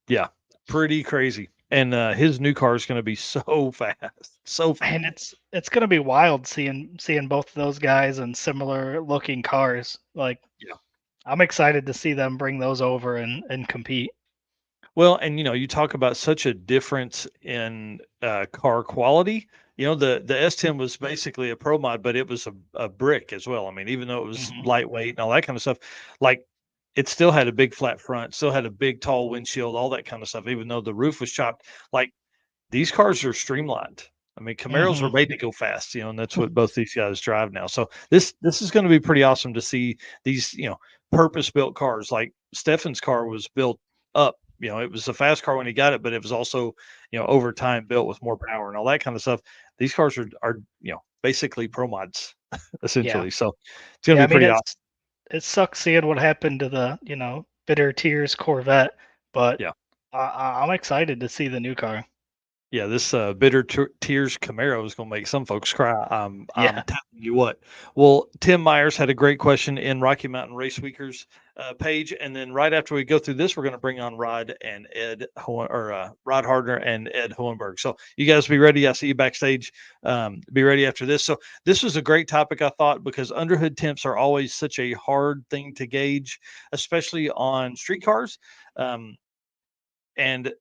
Yeah, pretty crazy. And his new car is going to be so fast, so fast. And it's gonna be wild seeing both of those guys in similar looking cars. Like, Yeah. I'm excited to see them bring those over and compete. Well, and you talk about such a difference in car quality. The S10 was basically a pro mod, but it was a brick as well. I mean, even though it was Mhm. lightweight and all that kind of stuff, like it still had a big flat front, still had a big tall windshield, all that kind of stuff. Even though the roof was chopped, like these cars are streamlined. I mean, Camaros were Mhm. made to go fast, and that's what both these guys drive now. So this is going to be pretty awesome to see these, purpose-built cars. Like Stefan's car was built up. It was a fast car when he got it, but it was also, over time built with more power and all that kind of stuff. These cars are basically pro mods Yeah. essentially. So it's going to Yeah. I be mean, pretty awesome. it sucks seeing what happened to the Bitter Tears Corvette, but Yeah. I'm excited to see the new car. Yeah, this Bitter Tears Camaro is going to make some folks cry. I'm Yeah. telling you what. Well, Tim Myers had a great question in Rocky Mountain Race Weekers page, and then right after we go through this, we're going to bring on Rod and Ed Rod Hardner and Ed Hohenberg. So you guys be ready. I see you backstage. Be ready after this. So this was a great topic, I thought, because underhood temps are always such a hard thing to gauge, especially on street cars. And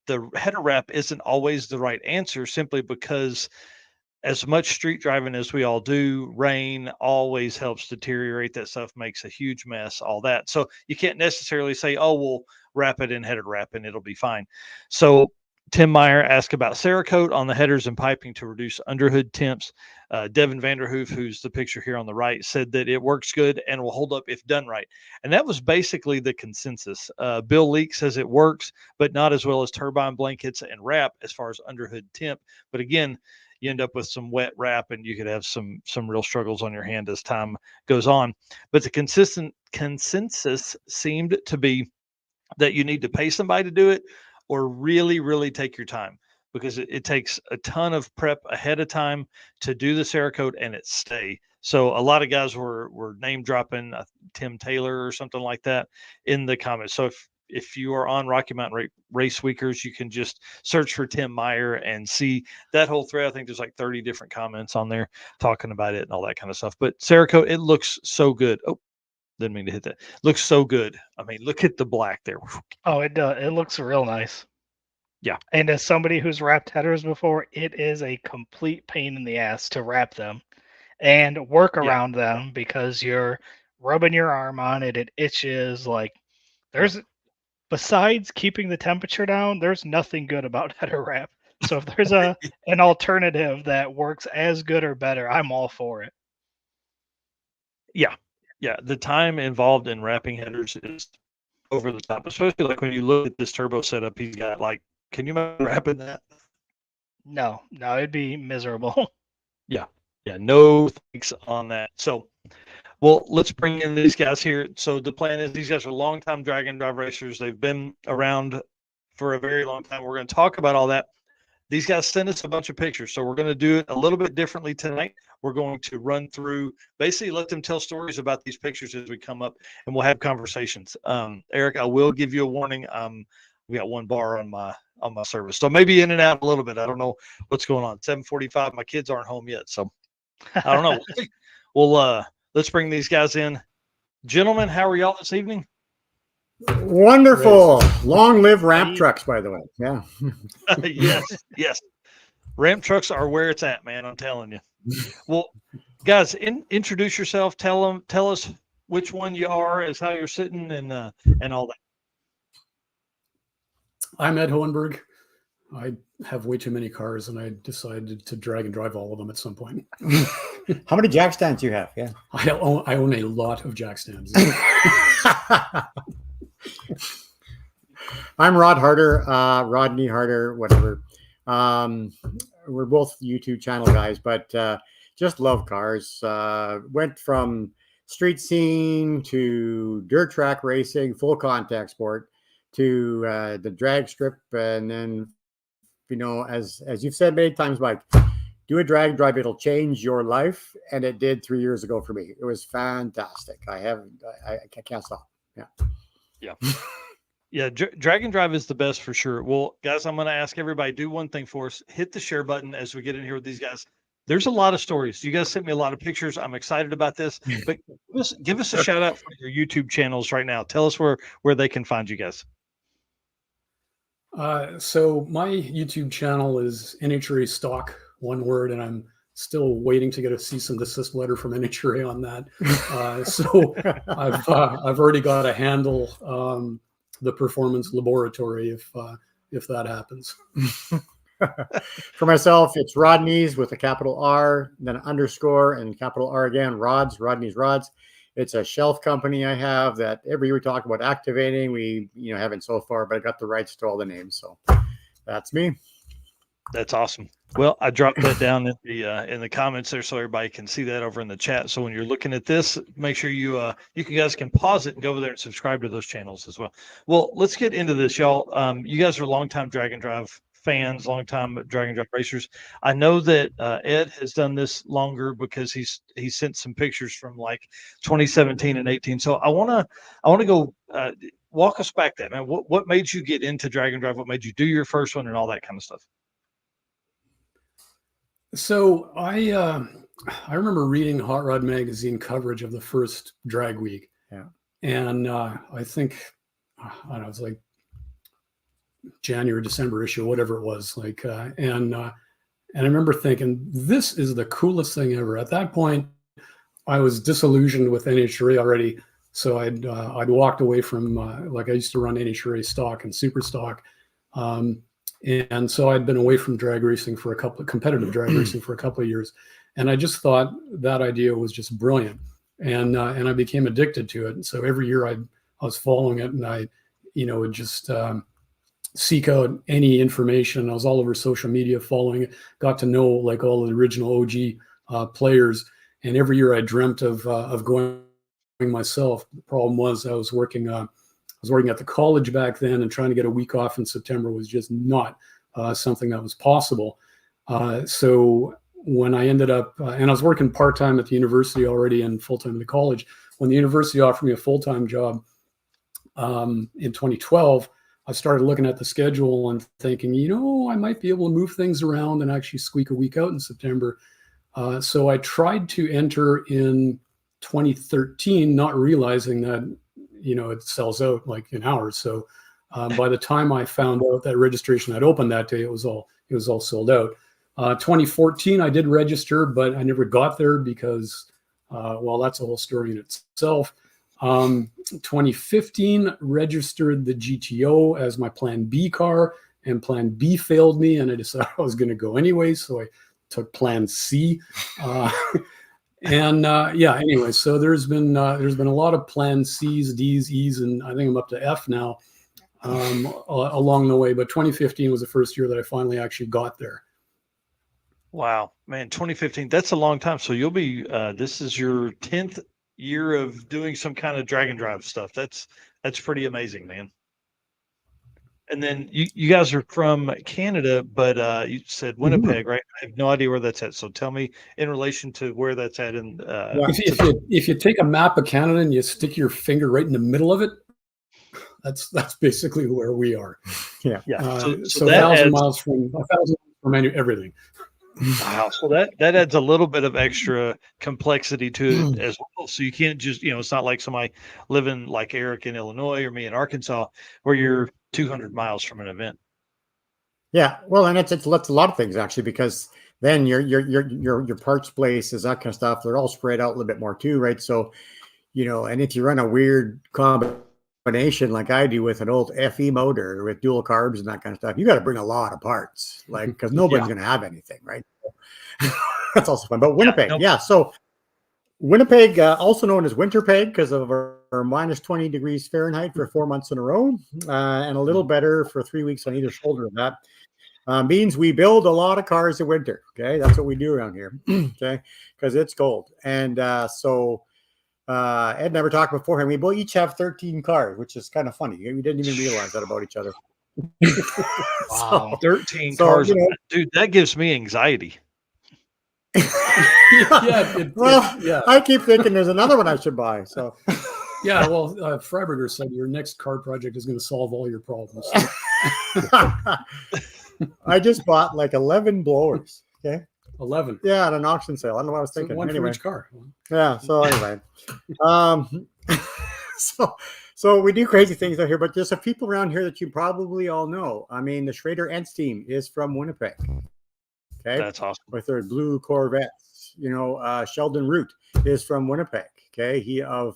the header wrap isn't always the right answer simply because as much street driving as we all do, rain always helps deteriorate that stuff, makes a huge mess, all that. So you can't necessarily say, oh, we'll wrap it in header wrap and it'll be fine. So Tim Meyer asked about Cerakote on the headers and piping to reduce underhood temps. Devin Vanderhoof, who's the picture here on the right, said that it works good and will hold up if done right. And that was basically the consensus. Bill Leake says it works, but not as well as turbine blankets and wrap as far as underhood temp. But again, you end up with some wet wrap and you could have some real struggles on your hand as time goes on. But the consensus seemed to be that you need to pay somebody to do it or really, really take your time, because it takes a ton of prep ahead of time to do the Cerakote and it stay. So a lot of guys were name dropping Tim Taylor or something like that in the comments. So if you are on Rocky Mountain Race Weekers, you can just search for Tim Meyer and see that whole thread. I think there's like 30 different comments on there talking about it and all that kind of stuff. But Cerakote, it looks so good. Oh, didn't mean to hit that. Looks so good. I mean, look at the black there. Oh, it does. It looks real nice. Yeah. And as somebody who's wrapped headers before, it is a complete pain in the ass to wrap them and work around them, because you're rubbing your arm on it. It itches. Like, besides keeping the temperature down, there's nothing good about header wrap. So if there's an alternative that works as good or better, I'm all for it. Yeah. Yeah. The time involved in wrapping headers is over the top, especially like when you look at this turbo setup he's got. Like, can you imagine wrapping that? No, it'd be miserable. Yeah. No thanks on that. So, well, let's bring in these guys here. So the plan is these guys are longtime drag and drive racers. They've been around for a very long time. We're going to talk about all that. These guys sent us a bunch of pictures, so we're going to do it a little bit differently tonight. We're going to run through, basically let them tell stories about these pictures as we come up, and we'll have conversations. Eric, I will give you a warning. We got one bar on my service, so maybe in and out a little bit. I don't know what's going on. 7:45. My kids aren't home yet, so I don't know. Well, let's bring these guys in. Gentlemen, how are y'all this evening? Wonderful. Long live ramp trucks, by the way. Yeah. Yes. Ramp trucks are where it's at, man. I'm telling you. Well, guys, introduce yourself. Tell us which one you are, as how you're sitting, and all that. I'm Ed Hohenberg. I have way too many cars, and I decided to drag and drive all of them at some point. How many jack stands do you have? Yeah. I own a lot of jack stands. I'm Rod Harder, Rodney Harder, whatever. We're both YouTube channel guys, but just love cars. Went from street scene to dirt track racing, full contact sport, to the drag strip, and then, you know, as you've said many times, Mike, do a drag drive, it'll change your life, and it did 3 years ago for me. It was fantastic. I can't stop. Yeah, drag and drive is the best for sure. Well, guys, I'm going to ask everybody, do one thing for us. Hit the share button as we get in here with these guys. There's a lot of stories. You guys sent me a lot of pictures. I'm excited about this. But give us a shout out for your YouTube channels right now. Tell us where they can find you guys. So my YouTube channel is NHRA Stock, one word, and I'm still waiting to get a cease and desist letter from NHRA on that. So I've already got a handle, the Performance Laboratory, if that happens. For myself, it's Rodney's with a capital R, then an underscore, and capital R again, Rodney's Rods. It's a shelf company I have that every year we talk about activating. We haven't so far, but I got the rights to all the names. So that's me. That's awesome. Well, I dropped that down in the comments there so everybody can see that over in the chat. So when you're looking at this, make sure you guys can pause it and go over there and subscribe to those channels as well. Well, let's get into this, y'all. You guys are longtime drag and drive fans, longtime drag and drive racers. I know that Ed has done this longer because he sent some pictures from like 2017 and 18. So I want to go walk us back that, man. What made you get into drag and drive? What made you do your first one and all that kind of stuff? So I remember reading Hot Rod Magazine coverage of the first drag week. Yeah. And I think, I don't know, it was like January, December issue, whatever it was. And I remember thinking, this is the coolest thing ever. At that point, I was disillusioned with NHRA already. So I'd walked away from, I used to run NHRA stock and super stock. And so I'd been away from drag racing for competitive drag racing for a couple of years. And I just thought that idea was just brilliant. And I became addicted to it. And so every year I was following it, and I, would just seek out any information. I was all over social media following it, got to know like all the original OG players. And every year I dreamt of going myself. The problem was I was working at the college back then, and trying to get a week off in September was just not something that was possible. So when I ended up, and I was working part-time at the university already and full-time in the college, when the university offered me a full-time job in 2012, I started looking at the schedule and thinking, I might be able to move things around and actually squeak a week out in September. So I tried to enter in 2013, not realizing that, it sells out like in hours. So by the time I found out that registration had opened that day, it was all sold out. 2014, I did register, but I never got there because, that's a whole story in itself. 2015, registered the GTO as my Plan B car, and Plan B failed me, and I decided I was going to go anyway, so I took Plan C. Anyway, so there's been a lot of Plan C's, D's, E's, and I think I'm up to F now along the way. But 2015 was the first year that I finally actually got there. Wow, man, 2015, that's a long time. So you'll be, this is your 10th year of doing some kind of drag and drive stuff. That's pretty amazing, man. And then you guys are from Canada, but you said Winnipeg, right? I have no idea where that's at. So tell me in relation to where that's at. And if you take a map of Canada and you stick your finger right in the middle of it, that's basically where we are. Yeah. So 1,000 miles from everything. Wow. So that adds a little bit of extra complexity to it as well. So you can't just, it's not like somebody living like Eric in Illinois or me in Arkansas, where you're 200 miles from an event. Yeah. Well, and it's a lot of things actually, because then your parts places, that kind of stuff, they're all spread out a little bit more too, right? So, and if you run a weird combination like I do with an old FE motor with dual carbs and that kind of stuff, you got to bring a lot of parts, like, because nobody's going to have anything, right? That's also fun. But Winnipeg, so Winnipeg, also known as Winterpeg because of our minus 20 degrees Fahrenheit for 4 months in a row, and a little better for 3 weeks on either shoulder of that. Means we build a lot of cars in winter. Okay, that's what we do around here. Okay, because it's cold. And so Ed and I were talking beforehand. We both each have 13 cars, which is kind of funny. We didn't even realize that about each other. Wow, 13 cars, dude. That gives me anxiety. I keep thinking there's another one I should buy. So Freiberger said your next car project is going to solve all your problems. I just bought like 11 blowers. Okay, 11. Yeah, at an auction sale. I don't know what I was thinking. One for each car. Yeah. So anyway, so we do crazy things out here, but there's some people around here that you probably all know. I mean, the Schrader Ents team is from Winnipeg. Okay, that's awesome. With their blue Corvettes, Sheldon Root is from Winnipeg. Okay, he of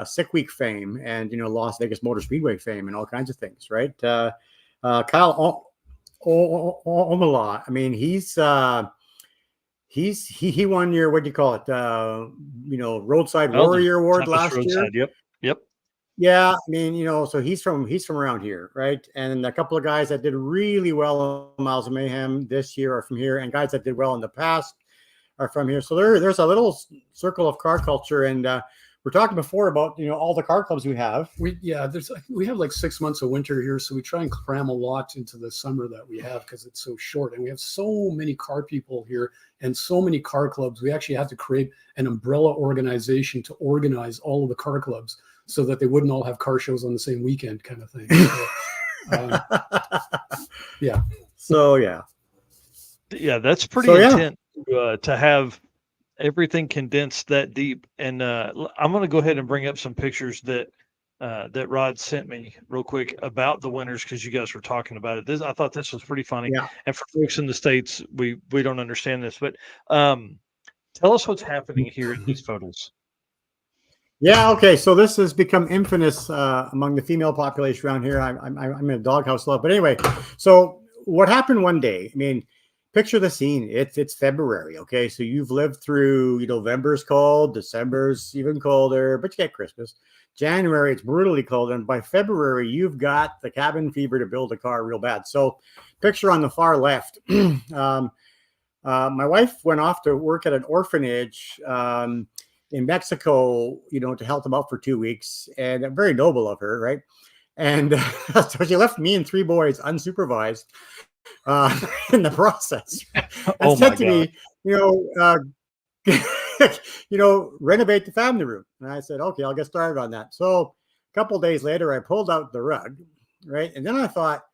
Sick Week fame and Las Vegas Motor Speedway fame and all kinds of things, right? Kyle Omala. I mean, he won your, what do you call it? Roadside Warrior Award last year. Yep. Yeah, I mean, so he's from around here, right? And a couple of guys that did really well on Miles of Mayhem this year are from here, and guys that did well in the past are from here. So there's a little circle of car culture, and we're talking before about all the car clubs we have. We have like 6 months of winter here, so we try and cram a lot into the summer that we have because it's so short, and we have so many car people here and so many car clubs. We actually had to create an umbrella organization to organize all of the car clubs, so that they wouldn't all have car shows on the same weekend, kind of thing. So, that's pretty intense to have everything condensed that deep. And I'm going to go ahead and bring up some pictures that Rod sent me real quick about the winners, because you guys were talking about it. I thought this was pretty funny. Yeah. And for folks in the States, we don't understand this, but tell us what's happening here in these photos. Yeah. Okay. So this has become infamous among the female population around here. I'm in a doghouse love. But anyway, so what happened one day? I mean, picture the scene. It's February. Okay. So you've lived through, November's cold, December's even colder, but you get Christmas. January, it's brutally cold. And by February, you've got the cabin fever to build a car real bad. So picture on the far left. My wife went off to work at an orphanage in Mexico, to help them out for 2 weeks, and very noble of her, right? And so she left me and 3 boys unsupervised in the process, and said to me, renovate the family room. And I said, okay, I'll get started on that. So a couple of days later, I pulled out the rug, right? And then I thought,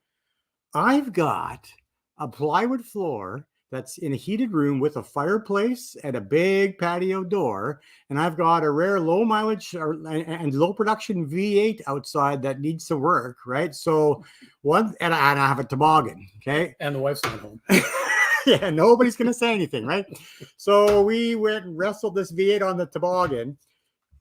I've got a plywood floor that's in a heated room with a fireplace and a big patio door. And I've got a rare low mileage and low production V8 outside that needs to work, right? So and I have a toboggan, okay? And the wife's not home. Yeah, nobody's going to say anything, right? So we went and wrestled this V8 on the toboggan,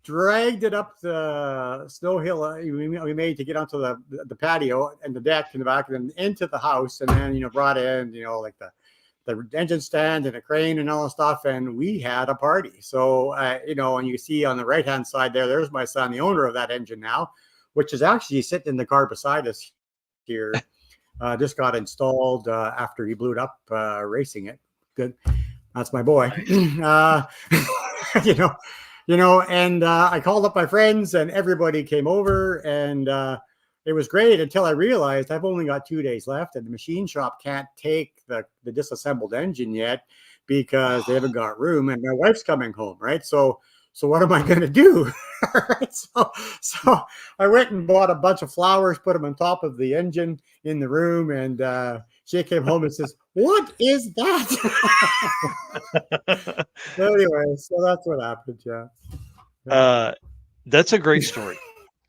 dragged it up the snow hill we made to get onto the patio and the deck in the back, and then into the house, and then, brought in, like the engine stand and a crane and all that stuff, and we had a party. So and you see on the right hand side there's my son, the owner of that engine now, which is actually sitting in the car beside us here. Just got installed after he blew it up racing it. Good, that's my boy. And I called up my friends and everybody came over, and it was great until I realized I've only got 2 days left, and the machine shop can't take the disassembled engine yet because they haven't got room, and my wife's coming home, right? So what am I going to do? So I went and bought a bunch of flowers, put them on top of the engine in the room, and she came home and says, "What is that?" Anyway, so that's what happened. Yeah. That's a great story.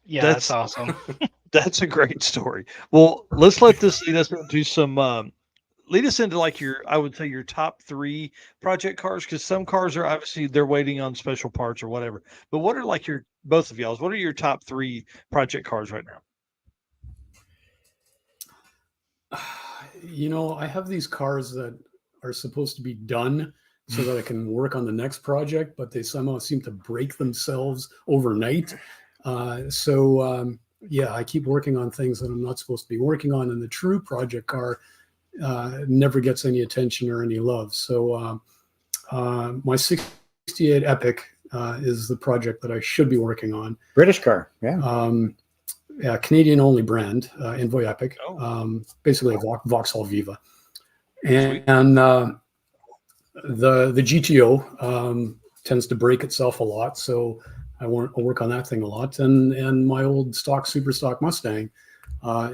Yeah, that's awesome. That's a great story. Well, let's let this lead us into lead us into like I would say your top 3 project cars, because some cars are obviously they're waiting on special parts or whatever. But what are like both of y'all's? What are your top 3 project cars right now? I have these cars that are supposed to be done so that I can work on the next project, but they somehow seem to break themselves overnight. Yeah, I keep working on things that I'm not supposed to be working on, and the true project car never gets any attention or any love. So my 68 Epic is the project that I should be working on. British car, yeah. Canadian only brand, Envoy Epic, basically a Vauxhall Viva. And the GTO tends to break itself a lot, so I'll work on that thing a lot, and my old super stock Mustang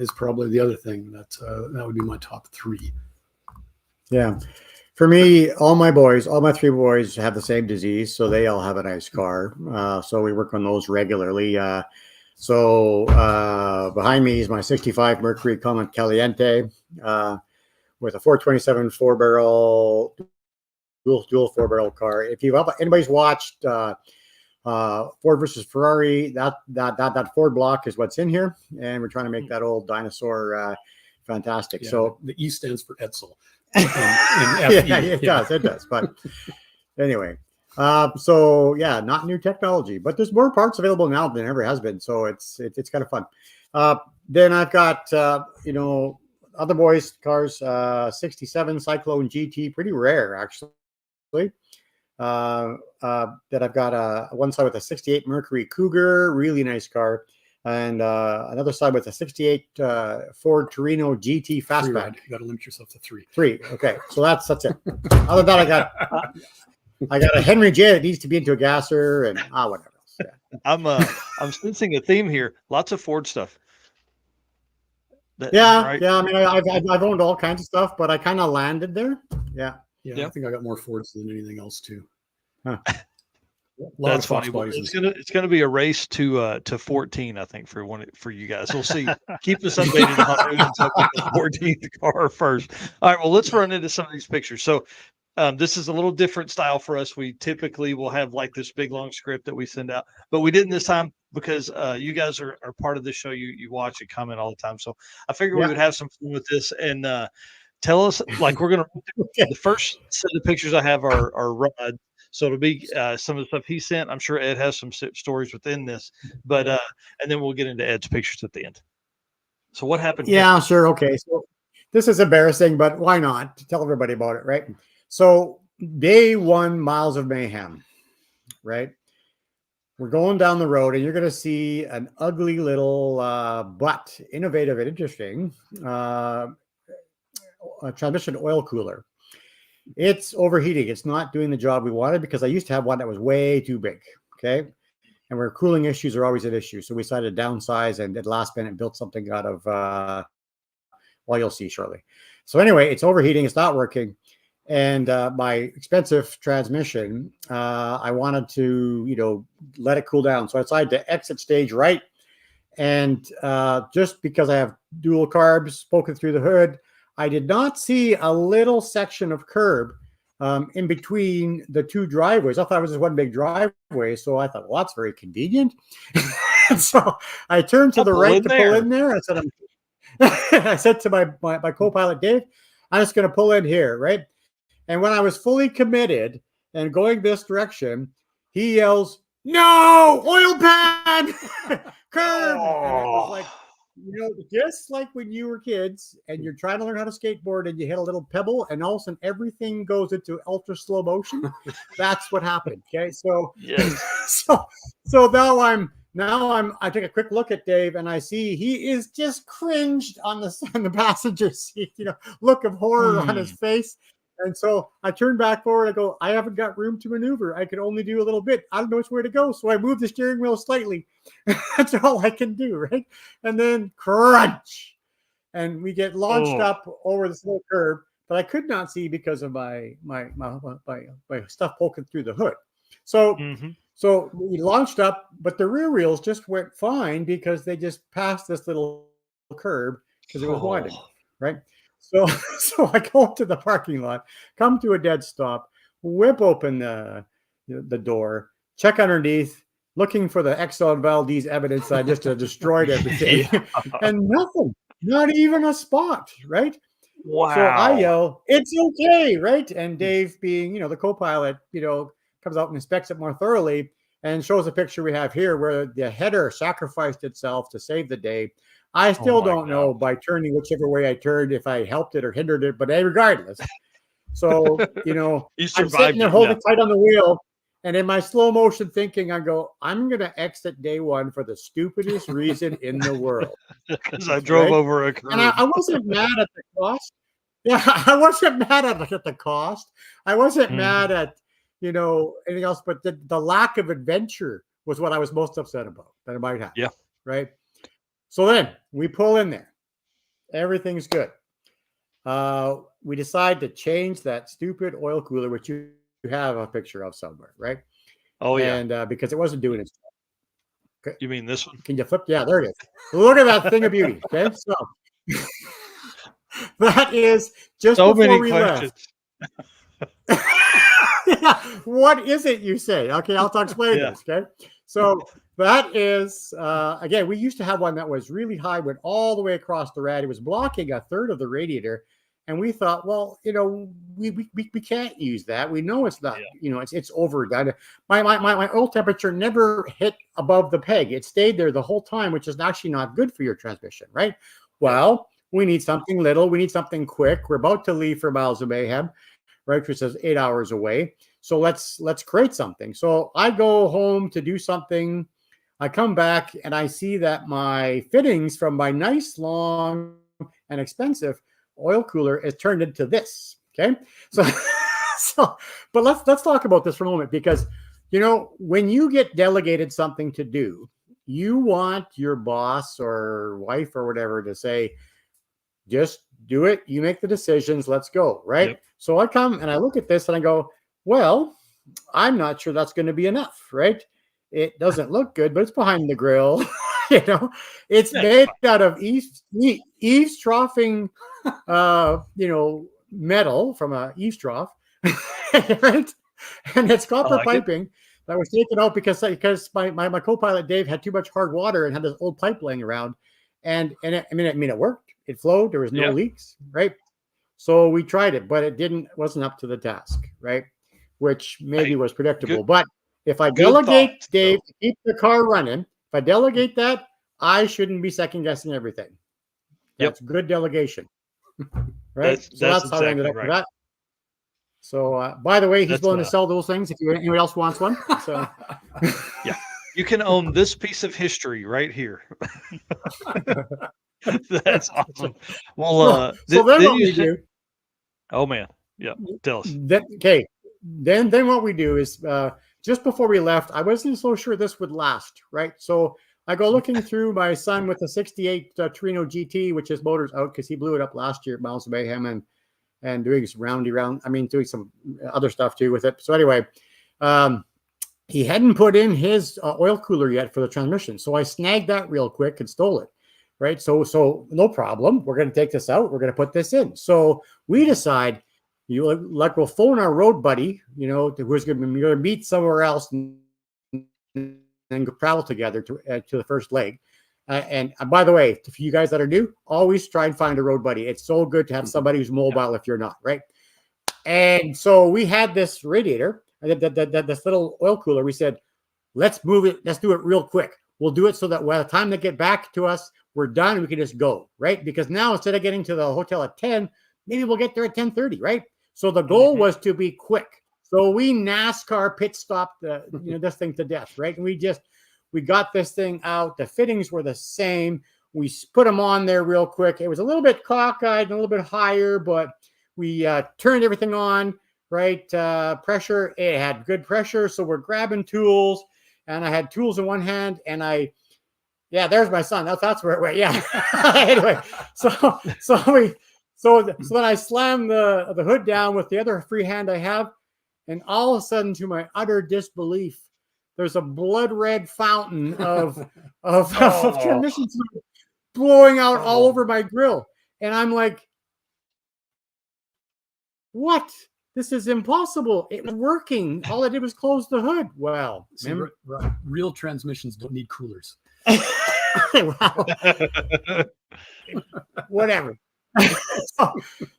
is probably the other thing that would be my top 3. Yeah, for me, all my 3 boys have the same disease, so they all have a nice car. So we work on those regularly. So behind me is my '65 Mercury Comet Caliente with a 427 4-barrel dual 4-barrel car. If anybody's watched Ford versus Ferrari, that Ford block is what's in here, and we're trying to make that old dinosaur fantastic. Yeah, so the E stands for Edsel. Yeah, it does. But anyway, so yeah, not new technology, but there's more parts available now than ever has been. So it's kind of fun. Then I've got other boys' cars, 67 Cyclone GT, pretty rare actually. That I've got one side with a 68 Mercury Cougar, really nice car, and another side with a 68 Ford Torino GT Fastback. You got to limit yourself to 3. 3. Okay, so that's it. Other than that, I got a Henry J that needs to be into a gasser, and whatever else. Yeah. I'm sensing a theme here. Lots of Ford stuff. Right? Yeah. I mean, I've owned all kinds of stuff, but I kind of landed there. Yeah. Yeah, I think I got more Fords than anything else too. Huh. That's funny. Well, it's gonna be a race to 14, I think, for you guys. We'll see. Keep us updated on who's the 14th car first. All right. Well, let's run into some of these pictures. So, This is a little different style for us. We typically will have like this big long script that we send out, but we didn't this time because you guys are part of the show. You watch and comment all the time. So I figured we would have some fun with this and tell us, like, we're going to, the first set of pictures I have are Rod. So it'll be some of the stuff he sent. I'm sure Ed has some stories within this, but and then we'll get into Ed's pictures at the end. So what happened? Yeah, sure. Okay. So this is embarrassing, but why not? Tell everybody about it, right? So day one, Miles of Mayhem, right? We're going down the road and you're going to see an ugly little, but innovative and interesting transmission oil cooler. It's overheating. It's not doing the job we wanted because I used to have one that was way too big. Okay. And where cooling issues are always an issue. So we decided to downsize and at last minute built something out of, well, you'll see shortly. So anyway, it's overheating. It's not working. And my expensive transmission, I wanted to, let it cool down. So I decided to exit stage right. And just because I have dual carbs poking through the hood, I did not see a little section of curb in between the two driveways. I thought it was just one big driveway. So I thought, well, that's very convenient. So I turned to the right to pull in there. I said to my co-pilot, Dave, I'm just going to pull in here, right? And when I was fully committed and going this direction, he yells, "No, oil pan, curb!" And it was like, just like when you were kids and you're trying to learn how to skateboard and you hit a little pebble and all of a sudden everything goes into ultra slow motion. That's what happened. Okay. So, so now I take a quick look at Dave and I see he is just cringed on the passenger seat, look of horror on his face. And so I turn back forward. I go, I haven't got room to maneuver. I can only do a little bit. I don't know which way to go. So I move the steering wheel slightly. That's all I can do, right? And then crunch. And we get launched up over this little curb, but I could not see because of my stuff poking through the hood. So, so we launched up, but the rear wheels just went fine because they just passed this little curb because it was winding, right? So I go to the parking lot, come to a dead stop, whip open the door, check underneath, looking for the Exxon Valdez evidence I just destroyed everything, and nothing, not even a spot, right? Wow. So I yell, "It's okay," right? And Dave, being the co-pilot, comes out and inspects it more thoroughly and shows a picture we have here where the header sacrificed itself to save the day. I still don't know by turning whichever way I turned if I helped it or hindered it, but regardless. So, I'm sitting there holding tight on the wheel, and in my slow motion thinking, I go, I'm going to exit day one for the stupidest reason in the world. Because I drove over a curb. And I wasn't mad at the cost. Yeah, I wasn't mad at the cost. I wasn't mad at, anything else, but the lack of adventure was what I was most upset about that I might have. Yeah. Right. So then we pull in there. Everything's good. We decide to change that stupid oil cooler, which you have a picture of somewhere, right? Oh, yeah. And because it wasn't doing its job. Okay. You mean this one? Can you flip? Yeah, there it is. Look at that thing of beauty. Okay. So that is just so before many we questions. left. What is it you say? Okay, I'll explain this. Okay. So that is, again, we used to have one that was really high, went all the way across the rad. It was blocking a third of the radiator. And we thought, well, we can't use that. We know it's not, it's overdone. My oil temperature never hit above the peg. It stayed there the whole time, which is actually not good for your transmission, right? Well, we need something little. We need something quick. We're about to leave for Miles of Mayhem, right? Which is 8 hours away. So let's create something. So I go home to do something. I come back and I see that my fittings from my nice, long, and expensive oil cooler is turned into this. Okay. But let's talk about this for a moment, because, when you get delegated something to do, you want your boss or wife or whatever to say, just do it. You make the decisions. Let's go. Right. Yep. So I come and I look at this and I go, well, I'm not sure that's going to be enough. Right. It doesn't look good, but it's behind the grill. It's made out of eavesdropping, metal from a eaves trough. right? And it's copper like it. piping that was taken out because my co-pilot Dave had too much hard water and had this old pipe laying around, and it worked. It flowed. There was no Yeah. leaks, right? So we tried it, but it wasn't up to the task, right? Which maybe Hey, was predictable. good- But if I good delegate thoughts, Dave though. to keep the car running, if I delegate that, I shouldn't be second guessing everything. Yep. That's good delegation, right? That's So that's how I exactly ended up with right. that. So, by the way, he's That's, willing to sell those things if anyone else wants one. So, You can own this piece of history right here. That's awesome. Well, so then then what you we said, do? oh man, yeah, tell us. Then what we do is just before we left, I wasn't so sure this would last, right? So I go looking through my son with the '68 Torino GT, which his motor's out because he blew it up last year at Miles of Mayhem and doing some doing some other stuff too with it. So anyway, he hadn't put in his oil cooler yet for the transmission. So I snagged that real quick and stole it. Right. So no problem. We're going to take this out. We're going to put this in. So we decide we'll phone our road buddy, who's going to meet somewhere else and go travel together to the first leg. And by the way, for you guys that are new, always try and find a road buddy. It's so good to have somebody who's mobile if you're not, right? And so we had this radiator, this little oil cooler. We said, let's move it. Let's do it real quick. We'll do it so that by the time they get back to us, we're done and we can just go, right? Because now instead of getting to the hotel at 10, maybe we'll get there at 10:30, right? So the goal was to be quick. So we NASCAR pit stopped this thing to death, right? And we got this thing out. The fittings were the same. We put them on there real quick. It was a little bit cockeyed and a little bit higher, but we turned everything on, right? Pressure, it had good pressure. So we're grabbing tools, and I had tools in one hand, and there's my son. That's where it went. Yeah. Anyway, so then I slammed the hood down with the other free hand I have, and all of a sudden, to my utter disbelief, there's a blood red fountain of transmission fluid blowing out all over my grill, and I'm like, "What? This is impossible! It was working. All I did was close the hood." Well, real transmissions don't need coolers. Well, whatever.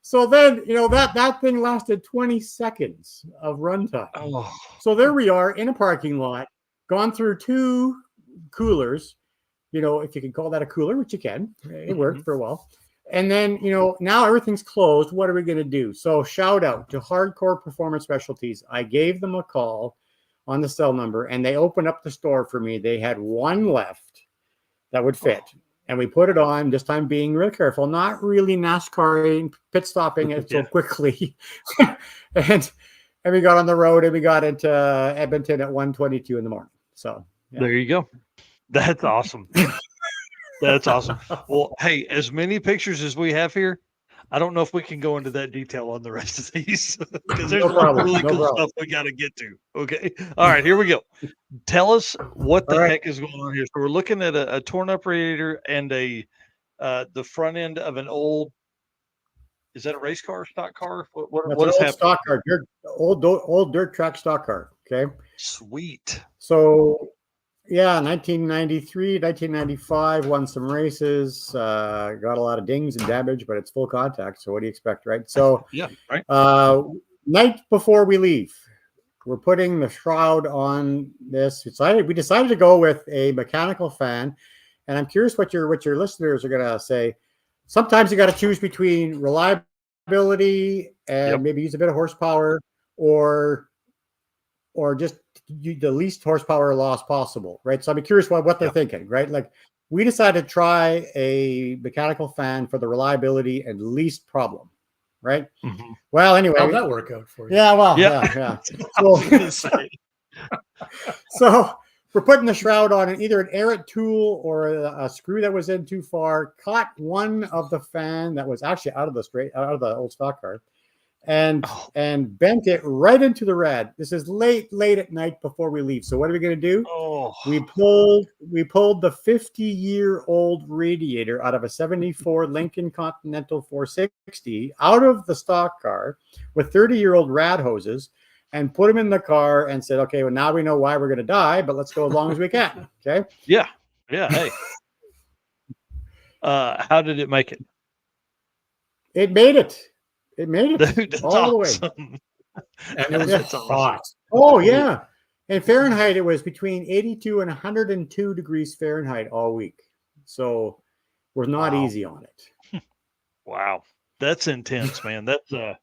So then, that thing lasted 20 seconds of runtime. Oh. So there we are in a parking lot, gone through 2 coolers, if you can call that a cooler, which you can. It worked for a while. And then, now everything's closed. What are we going to do? So shout out to Hardcore Performance Specialties. I gave them a call on the cell number, and they opened up the store for me. They had one left that would fit. And we put it on, this time being real careful, not really NASCAR pit stopping it so quickly. and we got on the road and we got into Edmonton at 1:22 in the morning. So There you go. That's awesome. That's awesome. Well, hey, as many pictures as we have here, I don't know if we can go into that detail on the rest of these because there's a lot of really cool stuff we got to get to. Okay. All right, here we go. Tell us what the heck is going on here. So we're looking at a torn up radiator and the front end of an old, is that a race car, stock car? What is happening? Stock car, old dirt track stock car. Okay. Sweet. So 1993, 1995, won some races, got a lot of dings and damage, but it's full contact. So what do you expect, right? So right. Night before we leave, we're putting the shroud on this. We decided to go with a mechanical fan, and I'm curious what your listeners are gonna say. Sometimes you got to choose between reliability and maybe use a bit of horsepower, or just the least horsepower loss possible, right? So I'm curious what they're thinking, right? Like, we decided to try a mechanical fan for the reliability and least problem, right? Mm-hmm. Well, anyway, how'd that work out for you? Yeah, well, yeah. So we're putting the shroud on either an errant tool or a screw that was in too far, caught one of the fan that was actually out of the old stock car, and bent it right into the rad. This is late at night before we leave. So what are we going to do? Oh, We pulled the 50-year-old radiator out of a 74 Lincoln Continental 460 out of the stock car with 30-year-old rad hoses and put them in the car and said, okay, well, now we know why we're going to die, but let's go as long as we can. Okay. yeah. Hey, how did it make it? It made it. It made it. Dude, that's all the way. awesome. And it was hot. Oh, yeah. In Fahrenheit, it was between 82 and 102 degrees Fahrenheit all week. So we're not easy on it. Wow. That's intense, man.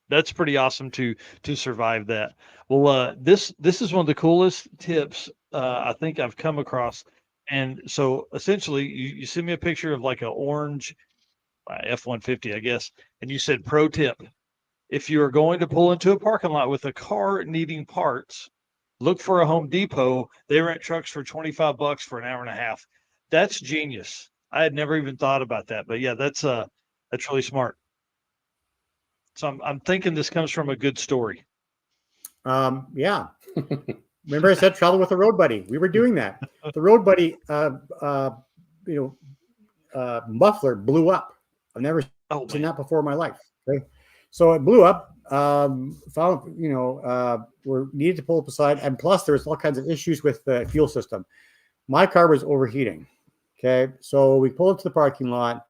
That's pretty awesome to survive that. Well, this is one of the coolest tips I think I've come across. And so essentially you send me a picture of like an orange F-150, I guess. And you said, pro tip, if you are going to pull into a parking lot with a car needing parts, look for a Home Depot. They rent trucks for $25 for an hour and a half. That's genius. I had never even thought about that, but yeah, that's really smart. So I'm thinking this comes from a good story. Yeah. Remember I said travel with a road buddy. We were doing that. The road buddy, muffler blew up. I've never seen that before in my life. Okay. So it blew up. We needed to pull up aside, and plus there was all kinds of issues with the fuel system. My car was overheating. Okay, so we pulled up to the parking lot.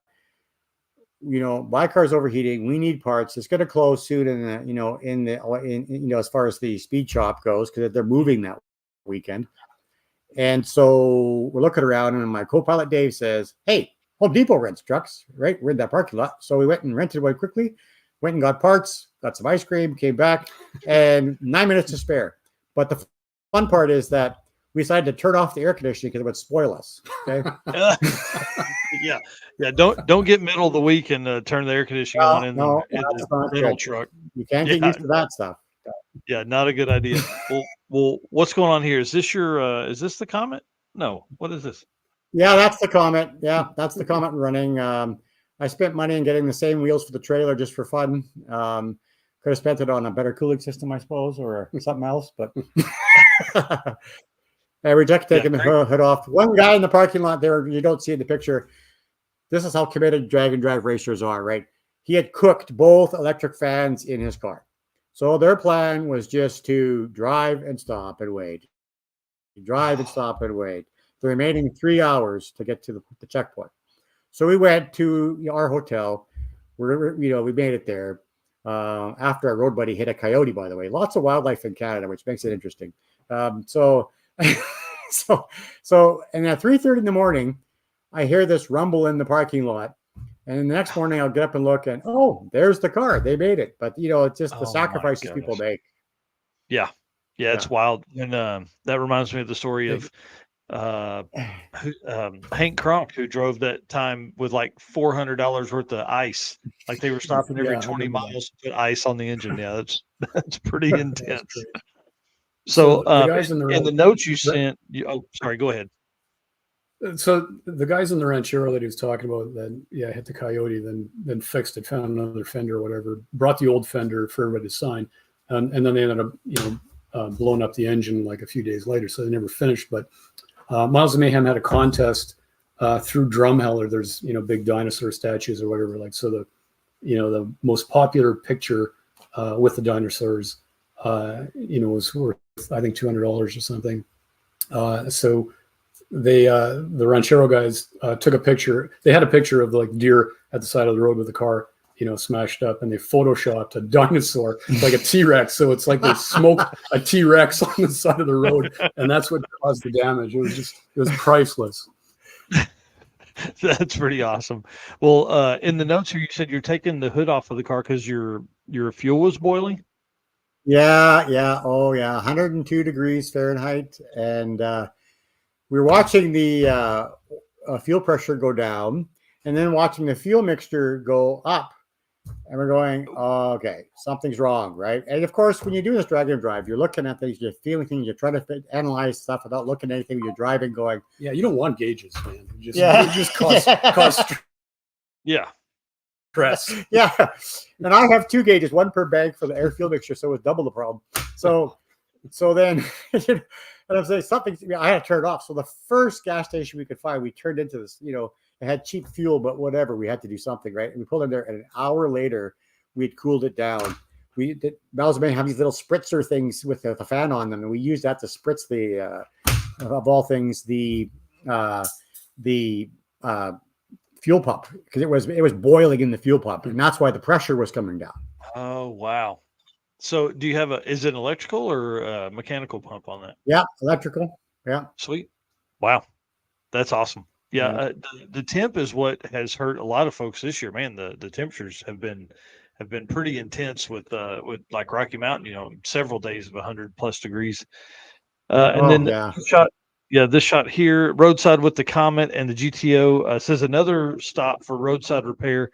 My car's overheating. We need parts. It's going to close soon, as far as the speed shop goes, because they're moving that weekend. And so we're looking around, and my co-pilot Dave says, "Hey, Home Depot rents trucks, right? We're in that parking lot." So we went and rented one quickly. Went and got parts, got some ice cream, came back, and 9 minutes to spare. But the fun part is that we decided to turn off the air conditioning because it would spoil us. Okay. Yeah. Don't get middle of the week and turn the air conditioning on in the rental truck. You can't get used to that stuff. Yeah, not a good idea. Well, what's going on here? Is this is this the Comet? No. What is this? Yeah, that's the Comet. Yeah, that's the Comet running. I spent money on getting the same wheels for the trailer just for fun. Could have spent it on a better cooling system, I suppose, or something else. But I reject taking the hood off. One guy in the parking lot there, you don't see in the picture. This is how committed drag and drive racers are, right? He had cooked both electric fans in his car. So their plan was just to drive and stop and wait. Drive and stop and wait. The remaining 3 hours to get to the checkpoint. So we went to our hotel. We made it there after our road buddy hit a coyote, by the way. Lots of wildlife in Canada, which makes it interesting. So and at 3:30 in the morning, I hear this rumble in the parking lot. And the next morning I'll get up and look and, there's the car. They made it. But, it's just the sacrifices people make. Yeah. Yeah, it's wild. And that reminds me of the story of Hank Kronk, who drove that time with like $400 worth of ice. Like they were stopping every 20 miles to put ice on the engine. Yeah, that's pretty intense. So in the notes you sent, sorry, go ahead. So the guys in the ranchero that he was talking about that hit the coyote, then fixed it, found another fender or whatever, brought the old fender for everybody to sign, and then they ended up blowing up the engine like a few days later, so they never finished. But Miles of Mayhem had a contest through Drumheller. There's big dinosaur statues or whatever. Like so, the most popular picture with the dinosaurs, was worth I think $200 or something. So the ranchero guys took a picture. They had a picture of like deer at the side of the road with the car smashed up, and they photoshopped a dinosaur like a T-Rex. So it's like they smoked a T-Rex on the side of the road, and that's what caused the damage. It was priceless. That's pretty awesome. Well, in the notes here, you said you're taking the hood off of the car because your fuel was boiling. Yeah. Oh yeah. 102 degrees Fahrenheit. And we were watching the fuel pressure go down and then watching the fuel mixture go up. And we're going, okay, something's wrong, right? And of course, when you do this drag and drive, you're looking at things, you're feeling things, you're trying to analyze stuff without looking at anything. You're driving, going, yeah, you don't want gauges, man. It just costs. Yeah. Press. Yeah. And I have 2 gauges, one per bag for the air fuel mixture. So it was double the problem. So then, and I'm saying something, I had to turn it off. So the first gas station we could find, we turned into this, it had cheap fuel, but whatever, we had to do something, right? And we pulled in there, and an hour later, we'd cooled it down. Bell's may have these little spritzer things with the fan on them, and we used that to spritz the, of all things, the fuel pump, because it was boiling in the fuel pump, and that's why the pressure was coming down. Oh, wow. So do you have is it an electrical or a mechanical pump on that? Yeah, electrical. Yeah. Sweet. Wow. That's awesome. Yeah. The temp is what has hurt a lot of folks this year, man. The temperatures have been pretty intense with like Rocky Mountain, several days of 100+ degrees. And then this shot here, roadside with the Comet and the GTO says another stop for roadside repair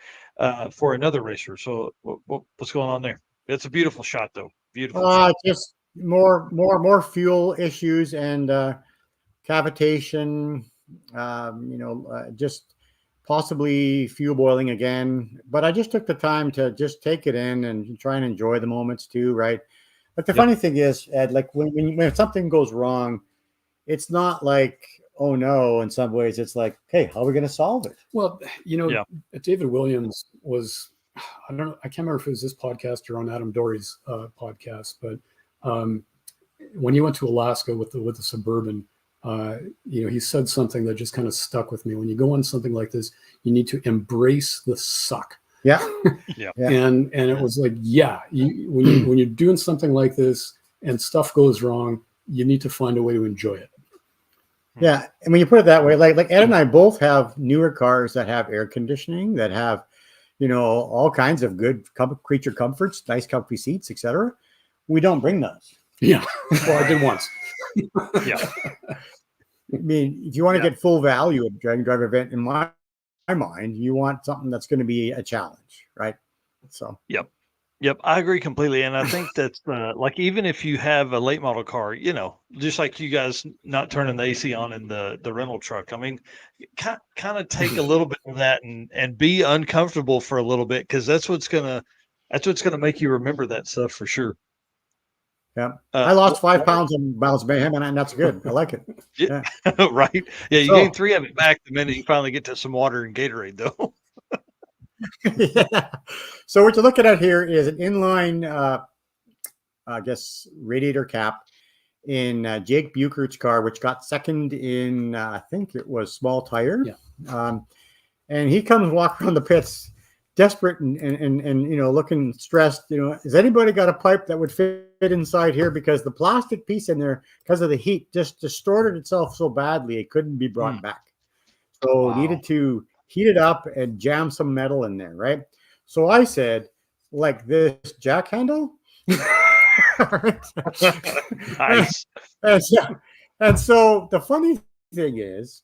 for another racer. So what's going on there? It's a beautiful shot, though. Beautiful. Just more fuel issues and cavitation. Just possibly fuel boiling again. But I just took the time to just take it in and try and enjoy the moments too, right? But the funny thing is, Ed, like when something goes wrong, it's not like, oh no, in some ways it's like, hey, how are we going to solve it? Well, David Williams was, I don't know, I can't remember if it was this podcast or on Adam Dory's podcast, but when he went to Alaska with the Suburban, he said something that just kind of stuck with me. When you go on something like this, you need to embrace the suck. Yeah. And it was like, when you're doing something like this and stuff goes wrong, you need to find a way to enjoy it. Yeah. And when you put it that way, like Ed and I both have newer cars that have air conditioning, that have, all kinds of good creature comforts, nice comfy seats, etc. We don't bring those. Yeah. Well, I did once. Yeah. I mean, if you want to get full value of a Dragon Drive event, in my mind, you want something that's going to be a challenge, right? So. Yep, I agree completely, and I think that's like, even if you have a late model car, just like you guys not turning the AC on in the rental truck. I mean, kind of take a little bit of that and be uncomfortable for a little bit, because that's what's gonna make you remember that stuff for sure. Yeah, I lost 5 pounds in Miles Mayhem, and that's good. I like it. Yeah. Right. Yeah, you gain 3 of it back the minute you finally get to some water and Gatorade, though. Yeah. So what you're looking at here is an inline, radiator cap in Jake Buchert's car, which got second in, I think it was small tire. Yeah. And he comes walking around the pits, desperate and looking stressed. Has anybody got a pipe that would fit inside here? Because the plastic piece in there, because of the heat, just distorted itself so badly it couldn't be brought back. So needed to heat it up and jam some metal in there, right? So I said, like this jack handle. Nice. And so the funny thing is,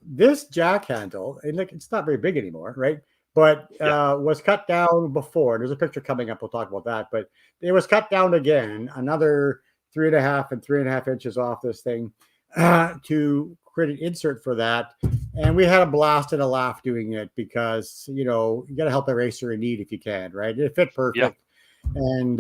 this jack handle, and it's not very big anymore, right? But was cut down before. There's a picture coming up. We'll talk about that. But it was cut down again, another 3.5 and 3.5 inches off this thing to create an insert for that. And we had a blast and a laugh doing it, because, you got to help a racer in need if you can, right? It fit perfect. Yeah. And,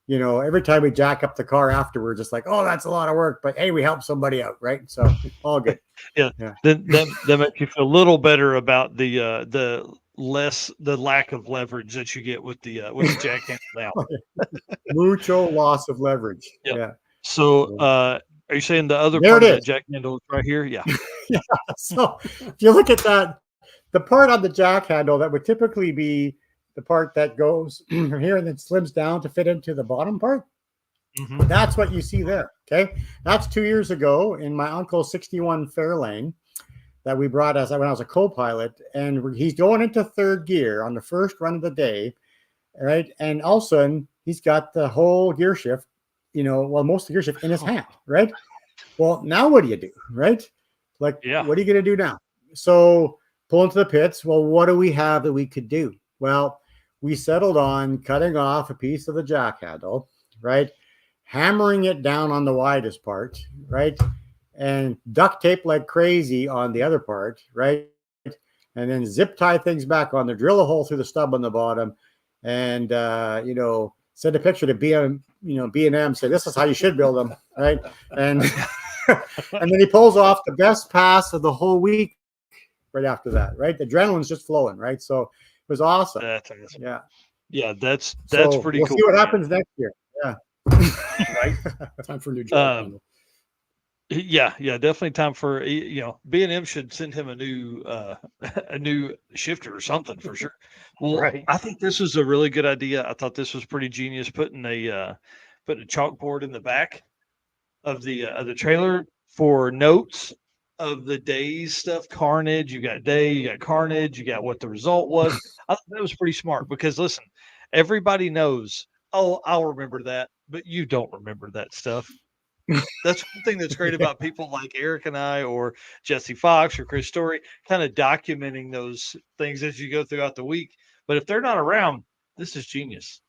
every time we jack up the car afterwards, it's like, oh, that's a lot of work, but hey, we helped somebody out, right? So all good. Yeah. Then makes you feel a little better about the lack of leverage that you get with the jack handle now. Mucho loss of leverage. Yep. Yeah. So are you saying the other there part of is. the jack handle is right here? Yeah. Yeah. So if you look at that, the part on the jack handle that would typically be the part that goes from here and then slims down to fit into the bottom part. Mm-hmm. That's what you see there. Okay. That's 2 years ago in my uncle's 61 Fairlane that we brought when I was a co-pilot, and he's going into third gear on the first run of the day. Right. And all of a sudden he's got the whole gear shift, most of the gear shift in his hand. Right. Well, now what do you do? Right. Like, what are you going to do now? So pull into the pits. Well, what do we have that we could do? Well, we settled on cutting off a piece of the jack handle, right? Hammering it down on the widest part, right? And duct tape like crazy on the other part, right? and then zip tie things back on there, drill a hole through the stub on the bottom, and send a picture to B&M, say this is how you should build them, right? And and then he pulls off the best pass of the whole week right after that, right? The adrenaline's just flowing, right? So it was awesome. That's awesome. Yeah. Yeah, that's So pretty we'll cool. see what happens next year. Yeah. Right. Time for a new job. Yeah, definitely time for B&M should send him a new shifter or something for sure. Well, Right. I think this was a really good idea. I thought this was pretty genius, putting a chalkboard in the back of the trailer for notes of the day's stuff. Carnage, you got day, you got carnage, you got what the result was. I thought that was pretty smart because listen, everybody knows, oh, I'll remember that, but you don't remember that stuff. That's one thing that's great about people like Eric and I, or Jesse Fox or Chris Story, kind of documenting those things as you go throughout the week. But if they're not around, this is genius.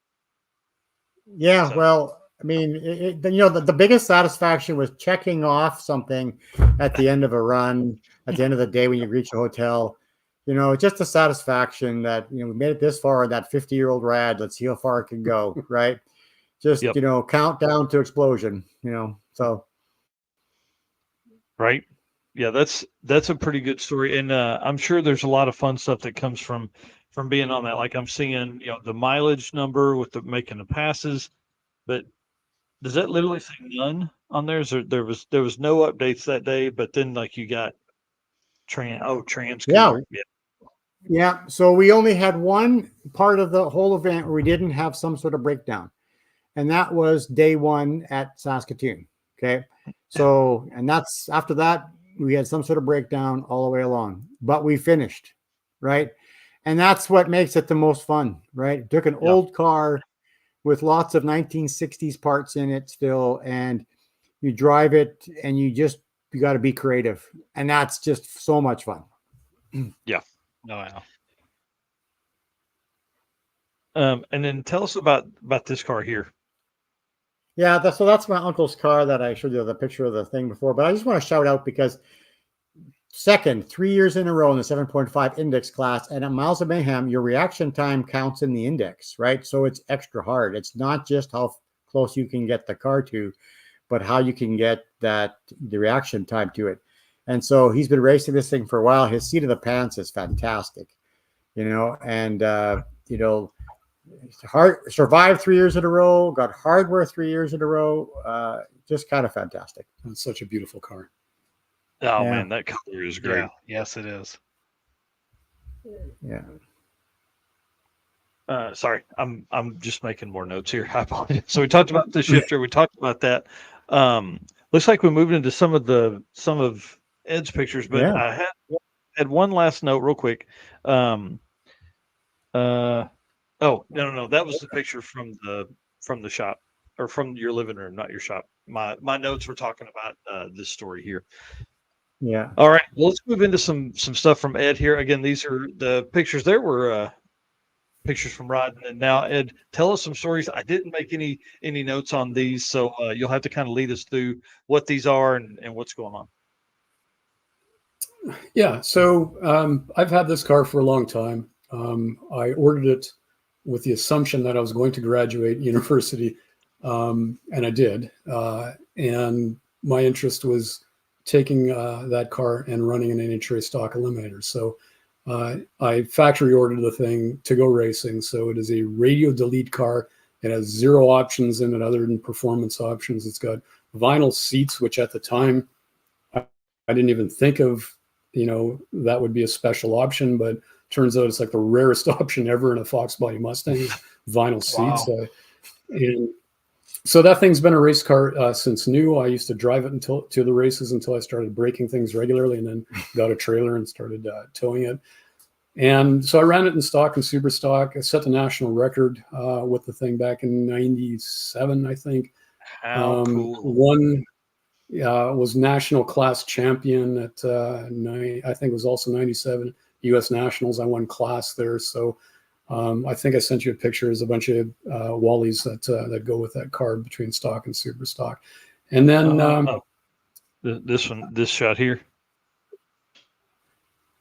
Yeah. So. Well, I mean, the biggest satisfaction was checking off something at the end of a run, at the end of the day when you reach a hotel. Just the satisfaction that, we made it this far in that 50-year-old rad. Let's see how far it can go, right? Just, Yep. Countdown to explosion, so. Right. Yeah, that's a pretty good story. And I'm sure there's a lot of fun stuff that comes from being on that. Like I'm seeing, the mileage number with the making the passes, but does that literally say none on there? There was no updates that day, but then like you got trans. Yeah. Yeah. So we only had one part of the whole event where we didn't have some sort of breakdown. And that was day one at Saskatoon. Okay. So, and that's after that, we had some sort of breakdown all the way along, but we finished. Right. And that's what makes it the most fun. Right. Took an old car with lots of 1960s parts in it still, and you drive it and you got to be creative. And that's just so much fun. Yeah. Oh, yeah. And then tell us about this car here. Yeah, that's my uncle's car that I showed you the picture of the thing before. But I just want to shout out because 3 years in a row in the 7.5 index class, and at Miles of Mayhem, your reaction time counts in the index, right? So it's extra hard. It's not just how close you can get the car to, but how you can get the reaction time to it. And so he's been racing this thing for a while. His seat of the pants is fantastic, and hard survived 3 years in a row, got hardware 3 years in a row. Just kind of fantastic. It's such a beautiful car. Oh man, that color is great. Yeah. Yes, it is. Yeah. Sorry, I'm just making more notes here. I apologize. So we talked about the shifter. We talked about that. Looks like we moved into some of Ed's pictures, but I had one last note real quick. Oh no, that was the picture from the shop, or from your living room, not your shop. My notes were talking about this story here. Yeah. All right. Well, let's move into some stuff from Ed here. Again, these are the pictures. There were pictures from Rodney. And now, Ed, tell us some stories. I didn't make any notes on these, so you'll have to kind of lead us through what these are and what's going on. Yeah. So I've had this car for a long time. I ordered it with the assumption that I was going to graduate university, and I did. And my interest was taking that car and running an NHRA stock eliminator. So I factory ordered the thing to go racing. So it is a radio delete car. It has 0 options in it other than performance options. It's got vinyl seats, which at the time I didn't even think of, that would be a special option, but turns out it's like the rarest option ever in a Fox Body Mustang, vinyl seats. Wow. And so that thing's been a race car since new. I used to drive it to the races until I started breaking things regularly, and then got a trailer and started towing it. And so I ran it in stock and super stock. I set the national record with the thing back in '97, I think. How cool. One was national class champion at I think it was also '97 U.S. Nationals. I won class there. So I think I sent you a picture. There's a bunch of Wallies that go with that card between stock and super stock. And then this shot here.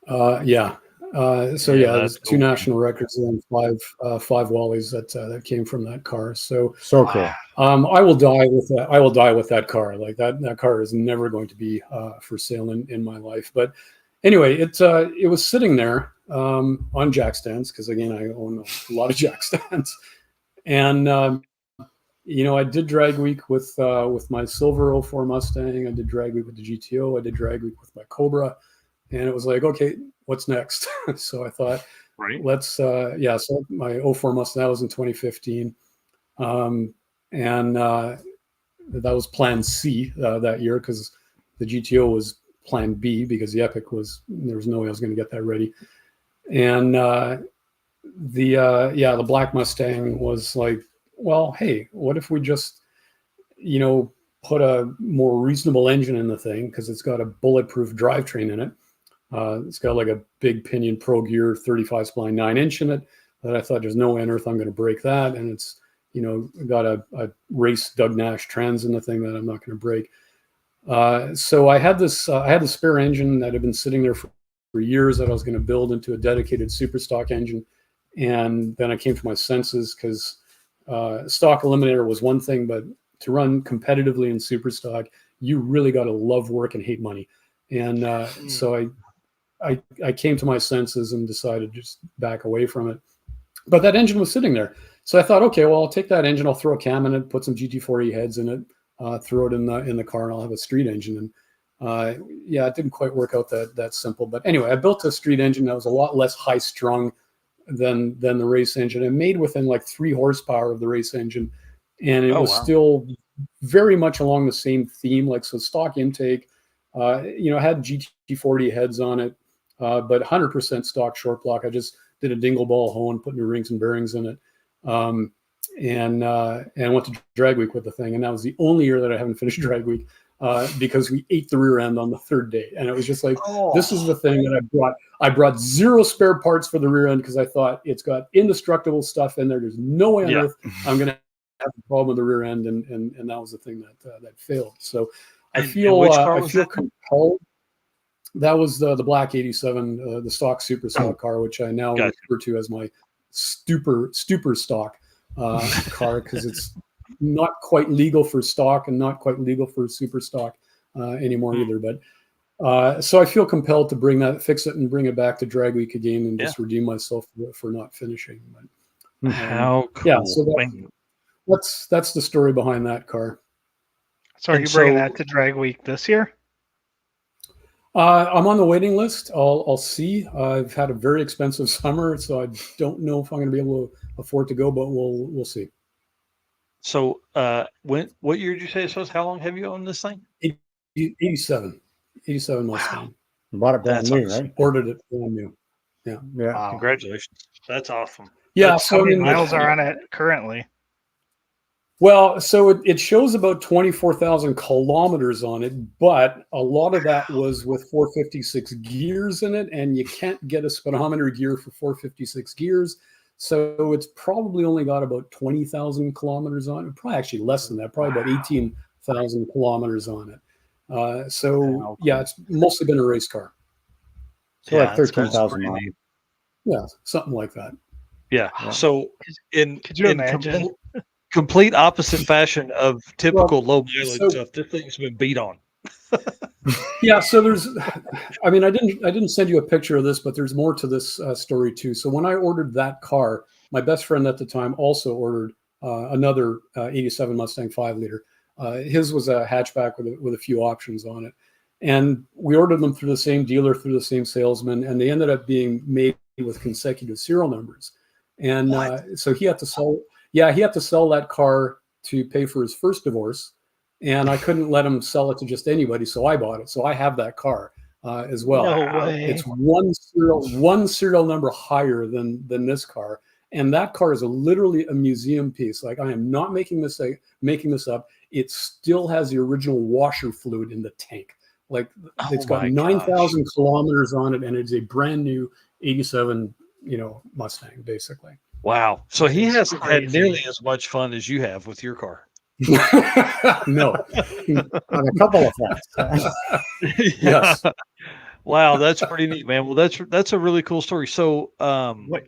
Yeah. So Yeah, there's that's 2 cool. national records and 5 Wallies that came from that car. So cool. I will die with that. I will die with that car. Like that car is never going to be for sale in my life. But anyway, it was sitting there on jack stands, because again, I own a lot of jack stands. And I did drag week with my silver 04 Mustang. I did drag week with the GTO. I did drag week with my Cobra. And it was like, okay, what's next? So I thought, Right. let's so my 04 Mustang, that was in 2015. And that was plan C that year, because the GTO was plan B, because the Epic there was no way I was going to get that ready. And the black Mustang was like, well, hey, what if we just, put a more reasonable engine in the thing, because it's got a bulletproof drivetrain in it. It's got like a big Pinion Pro Gear 35 spline 9-inch in it that I thought there's no way on earth I'm going to break that. And it's, got a race Doug Nash trans in the thing that I'm not going to break. So I had the spare engine that had been sitting there for years that I was going to build into a dedicated super stock engine. And then I came to my senses, because stock eliminator was one thing, but to run competitively in super stock, you really got to love work and hate money. And so I came to my senses and decided to just back away from it. But that engine was sitting there. So I thought, okay, well, I'll take that engine, I'll throw a cam in it, put some GT4E heads in it, throw it in the car, and I'll have a street engine. And it didn't quite work out that simple. But anyway, I built a street engine that was a lot less high strung than the race engine, and made within like 3 horsepower of the race engine. And it was still very much along the same theme, like, so stock intake, had GT40 heads on it, but 100% stock short block. I just did a dingle ball hone, put new rings and bearings in it, and went to drag week with the thing. And that was the only year that I haven't finished drag week, because we ate the rear end on the 3rd day. And it was just like, this is the thing that I brought. I brought 0 spare parts for the rear end, because I thought it's got indestructible stuff in there. There's no way on earth I'm going to have a problem with the rear end. And that was the thing that failed. So I feel compelled. That was the black 87, the stock super stock car, which I now refer to as my stupor stock car, because it's not quite legal for stock and not quite legal for super stock anymore either. But so I feel compelled to fix it and bring it back to drag week again, and just redeem myself for not finishing. But how cool. Yeah, so that's the story behind that car. So are you bringing that to drag week this year? I'm on the waiting list. I'll see. I've had a very expensive summer, so I don't know if I'm going to be able to afford to go, but we'll see. So what year did you say this was? How long have you owned this thing? 87 Mustang. Wow. Bought it brand new, awesome. right? Ordered it brand new. Yeah. Wow. Congratulations. That's awesome. Yeah. How many miles are on it currently? Well, so it shows about 24,000 kilometers on it, but a lot of that was with 456 gears in it, and you can't get a speedometer gear for 456 gears. So it's probably only got about 20,000 kilometers on it. Probably actually less than that, probably about 18,000 kilometers on it. It's mostly been a race car. So like 13,000 miles. Yeah, something like that. Yeah. So could you imagine? Complete opposite fashion of typical low mileage stuff. This thing's been beat on. Yeah, so I didn't send you a picture of this, but there's more to this story too. So when I ordered that car, my best friend at the time also ordered another 87 Mustang 5-liter. His was a hatchback with a few options on it. And we ordered them through the same dealer, through the same salesman, and they ended up being made with consecutive serial numbers. And so he had to sell that car to pay for his first divorce. And I couldn't let him sell it to just anybody, so I bought it. So I have that car as well. No way. It's one serial number higher than this car, and that car is literally a museum piece. Like, I am not making this up. It still has the original washer fluid in the tank. Like, it's got 9,000 kilometers on it, and it's a brand new 87, Mustang, basically. Wow. So he hasn't had nearly as much fun as you have with your car. No, on a couple of fronts. Yes. Wow, that's pretty neat, man. Well, that's a really cool story. So, What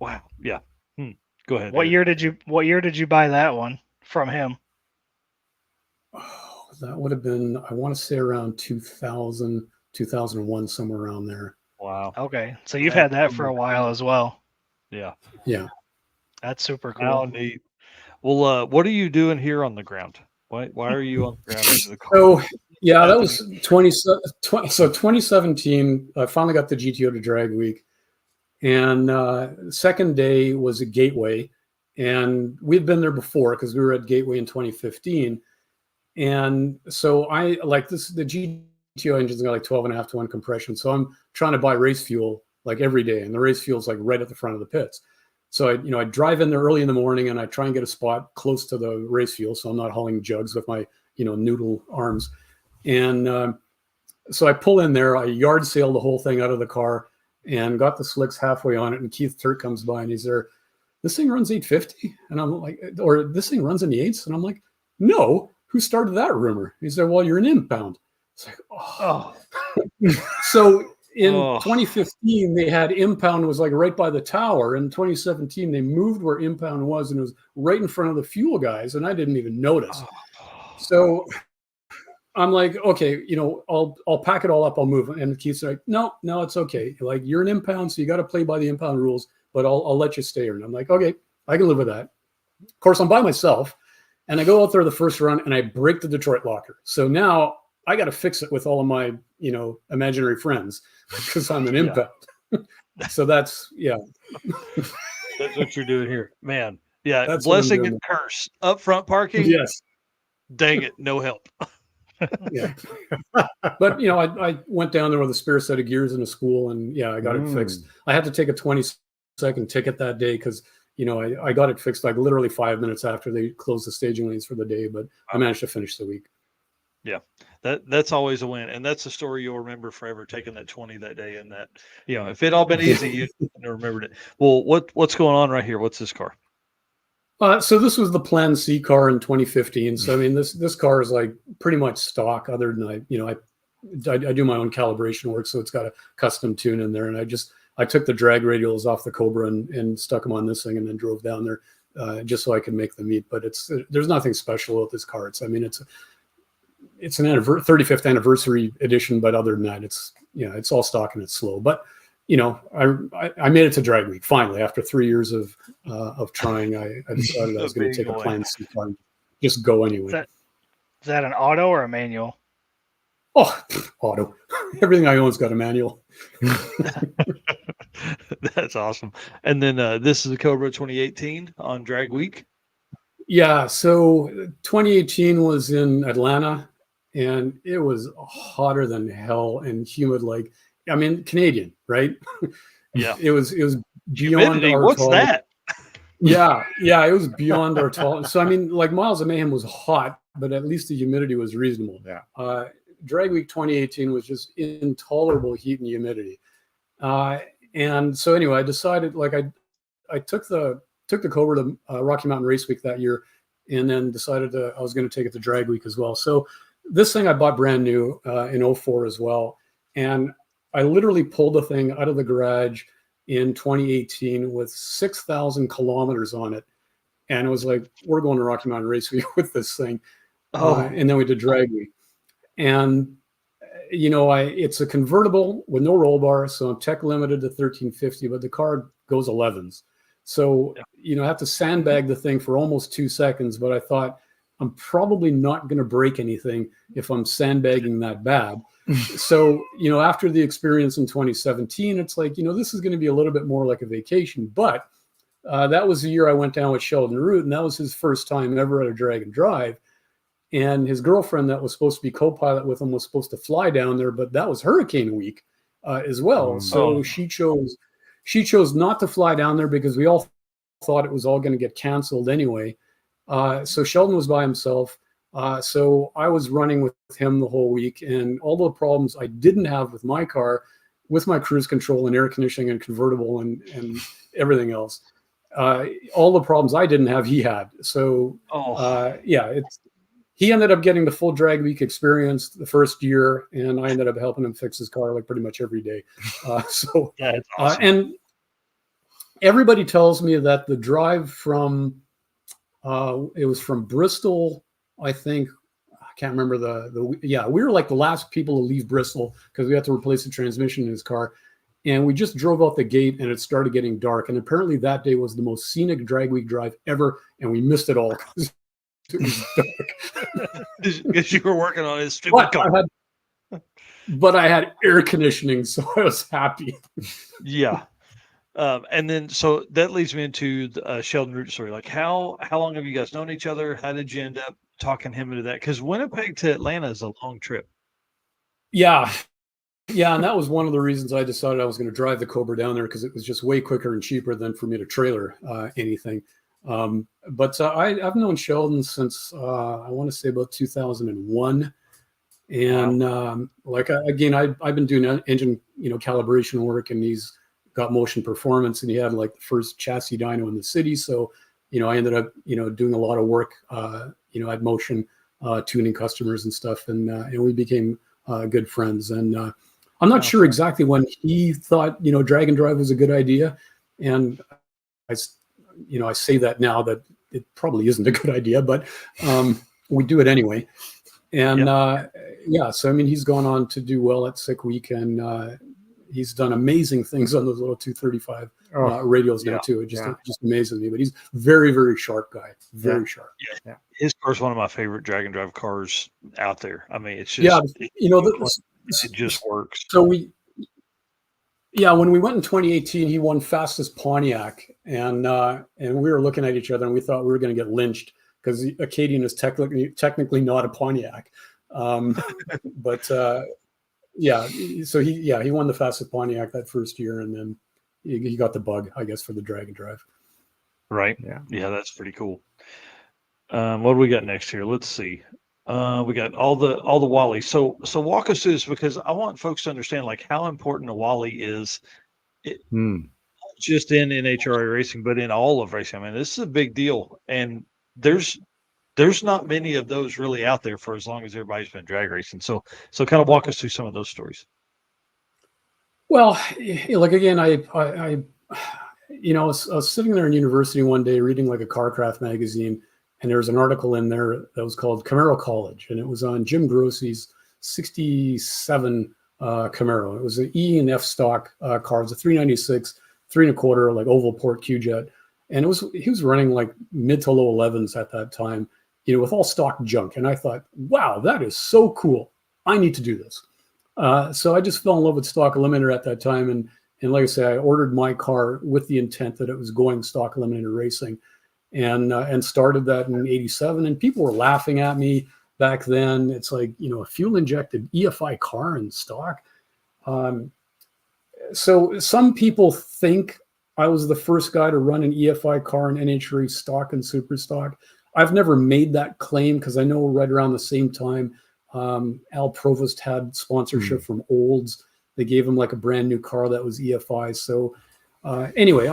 wow, yeah. Go ahead. what Eric. year did you buy that one from him? Oh, that would have been, I want to say around 2000, 2001, somewhere around there. Wow. Okay, so you've had that for a while as well. Yeah. Yeah. That's super How cool. neat. Well, what are you doing here on the ground? Why are you on the ground into the car? So, yeah, that was 2017. I finally got the GTO to drag week. And second day was a Gateway. And we'd been there before because we were at Gateway in 2015. And so I like this, the GTO engine's got like 12.5 to 1 compression. So I'm trying to buy race fuel like every day. And the race fuel's like right at the front of the pits. So I drive in there early in the morning and I try and get a spot close to the race fuel. So I'm not hauling jugs with my, noodle arms. And so I pull in there, I yard sail the whole thing out of the car and got the slicks halfway on it. And Keith Turk comes by and he's there, this thing runs 850. And I'm like, or this thing runs in the 8s. And I'm like, no, who started that rumor? He said, well, you're an impound. It's like, oh. So in 2015, they had impound was like right by the tower. In 2017, they moved where impound was and it was right in front of the fuel guys. And I didn't even notice. So I'm like, okay, I'll pack it all up. I'll move. And Keith's like, no, it's okay. Like, you're an impound, so you got to play by the impound rules, but I'll let you stay here. And I'm like, okay, I can live with that. Of course, I'm by myself. And I go out there the first run and I break the Detroit locker. So now I got to fix it with all of my, imaginary friends because I'm an impound. So that's, That's what you're doing here, man. Yeah. That's blessing and curse. Upfront parking. Yes. Dang it. No help. Yeah. But, I went down there with a spare set of gears in a school and I got it fixed. I had to take a 20-second ticket that day because, I got it fixed like literally 5 minutes after they closed the staging lanes for the day, but I managed to finish the week. Yeah, that's always a win, and that's a story you'll remember forever. Taking that 20 that day, and that if it all been easy, you wouldn't have remembered it. Well, what's going on right here? What's this car? So this was the Plan C car in 2015. So I mean, this car is like pretty much stock. Other than I do my own calibration work, so it's got a custom tune in there, and I took the drag radials off the Cobra and stuck them on this thing, and then drove down there just so I could make the meet. But there's nothing special with this car. It's an 35th anniversary edition, but other than that, it's all stock and it's slow. But I made it to drag week finally after 3 years of trying. I decided I was going to take a Plan C car and just go anyway. Is that an auto or a manual? Oh, auto. Everything I own's got a manual. That's awesome. And then this is a Cobra 2018 on drag week. Yeah. So 2018 was in Atlanta. And it was hotter than hell and humid, Canadian, right? Yeah. It was beyond humidity. our What's tolerance. that? Yeah, it was beyond our tolerance. So I mean, like Miles of Mayhem was hot, but at least the humidity was reasonable. Yeah. Drag Week 2018 was just intolerable heat and humidity. And so anyway, I decided I took the Cobra to Rocky Mountain Race Week that year, and then decided I was going to take it to Drag Week as well. So this thing I bought brand new in 2004 as well. And I literally pulled the thing out of the garage in 2018 with 6,000 kilometers on it. And it was like, we're going to Rocky Mountain Race Week with this thing. And then we did Drag Week. And, it's a convertible with no roll bar. So I'm tech limited to 1350, but the car goes 11s. So, I have to sandbag the thing for almost 2 seconds. But I thought, I'm probably not going to break anything if I'm sandbagging that bad. So, after the experience in 2017, it's like, this is going to be a little bit more like a vacation. But that was the year I went down with Sheldon Root, and that was his first time ever at a drag and drive. And his girlfriend that was supposed to be co-pilot with him was supposed to fly down there, but that was Hurricane Week as well. So she chose not to fly down there because we all thought it was all going to get canceled anyway. So Sheldon was by himself. So I was running with him the whole week, and all the problems I didn't have with my car, with my cruise control and air conditioning and convertible and everything else, all the problems I didn't have, he had. So he ended up getting the full drag week experience the first year, and I ended up helping him fix his car like pretty much every day. So Yeah, it's awesome. and everybody tells me that the drive from it was from Bristol, I think. I can't remember we were like the last people to leave Bristol because we had to replace the transmission in his car. And we just drove out the gate and it started getting dark. And apparently that day was the most scenic drag week drive ever. And we missed it all because it was dark. Because you were working on his stupid car. But I had air conditioning, so I was happy. Yeah. And then, so that leads me into the Sheldon Root story. Like, how long have you guys known each other? How did you end up talking him into that? Because Winnipeg to Atlanta is a long trip. Yeah, and that was one of the reasons I decided I was going to drive the Cobra down there, because it was just way quicker and cheaper than for me to trailer anything. But I've known Sheldon since I want to say about 2001. And I've been doing engine calibration work, and he's got motion performance, and he had like the first chassis dyno in the city. So I ended up doing a lot of work at Motion, tuning customers and stuff, and we became good friends. And I'm not sure exactly when he thought drag and drive was a good idea, and I say that now that it probably isn't a good idea, but we do it anyway. And so I mean, he's gone on to do well at Sick Week, and he's done amazing things on those little 235 radios now too. It just amazes me. But he's very, very sharp guy. Very sharp. Yeah. His car's one of my favorite drag and drive cars out there. I mean, it's just it just works. So when we went in 2018, he won fastest Pontiac, and we were looking at each other and we thought we were going to get lynched because Acadian is technically not a Pontiac. But so he won the fastest Pontiac that first year, and then he got the bug, I guess, for the drag and drive. Right. Yeah, that's pretty cool. What do we got next here? Let's see. We got all the Wally. So walk us through this, because I want folks to understand like how important a Wally is, not just in NHRA racing, but in all of racing. I mean, this is a big deal, and there's not many of those really out there for as long as everybody's been drag racing. So kind of walk us through some of those stories. Well, like again, I was sitting there in university one day reading like a Carcraft magazine, and there was an article in there that was called Camaro College, and it was on Jim Grossi's 67 Camaro. It was an E and F stock car. It was a 396, 3 1/4, like oval port Q-Jet. And he was running like mid to low 11s at that time, with all stock junk. And I thought, wow, that is so cool. I need to do this. So I just fell in love with stock eliminator at that time. And like I say, I ordered my car with the intent that it was going stock eliminator racing, and started that in '87. And people were laughing at me back then. It's like, a fuel injected EFI car in stock. So some people think I was the first guy to run an EFI car in NHRA stock and super stock. I've never made that claim, because I know right around the same time, Al Provost had sponsorship from Olds. They gave him like a brand new car that was EFI. So anyway,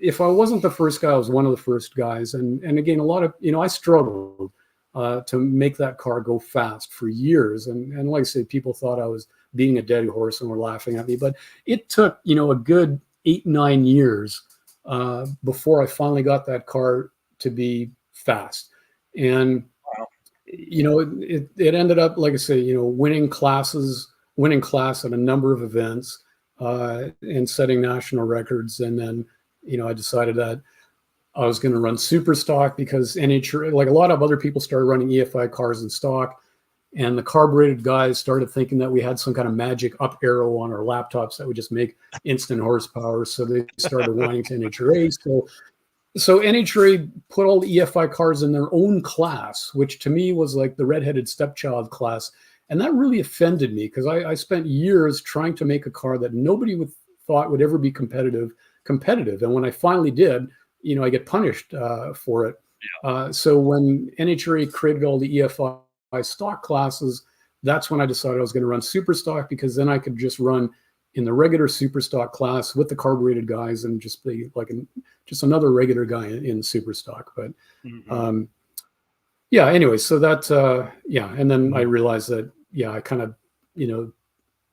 if I wasn't the first guy, I was one of the first guys. And again, a lot of, I struggled to make that car go fast for years. And like I said, people thought I was beating a dead horse and were laughing at me. But it took, a good 8-9 years before I finally got that car to be fast. And it ended up, like I say, winning class at a number of events and setting national records. And then I decided that I was going to run super stock, because NHRA, like a lot of other people, started running EFI cars in stock. And the carbureted guys started thinking that we had some kind of magic up arrow on our laptops that would just make instant horsepower. So they started wanting to NHRA. So NHRA put all the EFI cars in their own class, which to me was like the redheaded stepchild class. And that really offended me, because I spent years trying to make a car that nobody thought would ever be competitive. And when I finally did, I get punished for it. So when NHRA created all the EFI stock classes, that's when I decided I was going to run super stock, because then I could just run in the regular super stock class with the carbureted guys and just be like just another regular guy in super stock. But yeah, anyway, so that, yeah. And then I realized that, yeah, I kind of,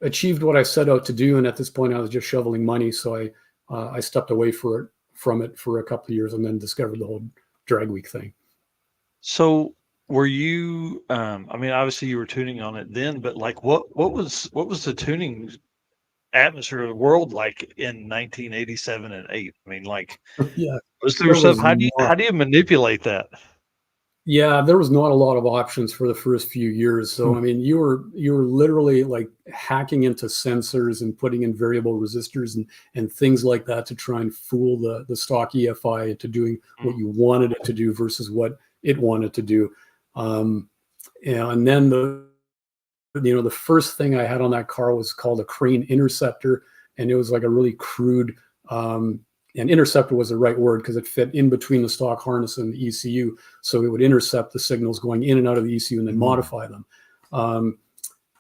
achieved what I set out to do. And at this point I was just shoveling money. So I stepped away from it for a couple of years and then discovered the whole drag week thing. So were you, I mean, obviously you were tuning on it then, but like what was the tuning atmosphere of the world like in 1987 and 8? I mean, like, Yeah. was there stuff, was how do you manipulate that? Yeah, there was not a lot of options for the first few years. So I mean, you were literally like hacking into sensors and putting in variable resistors and things like that to try and fool the stock EFI into doing what you wanted it to do versus what it wanted to do. And then the first thing I had on that car was called a crane interceptor, and it was like a really crude. And interceptor was the right word because it fit in between the stock harness and the ECU, so it would intercept the signals going in and out of the ECU and then modify them.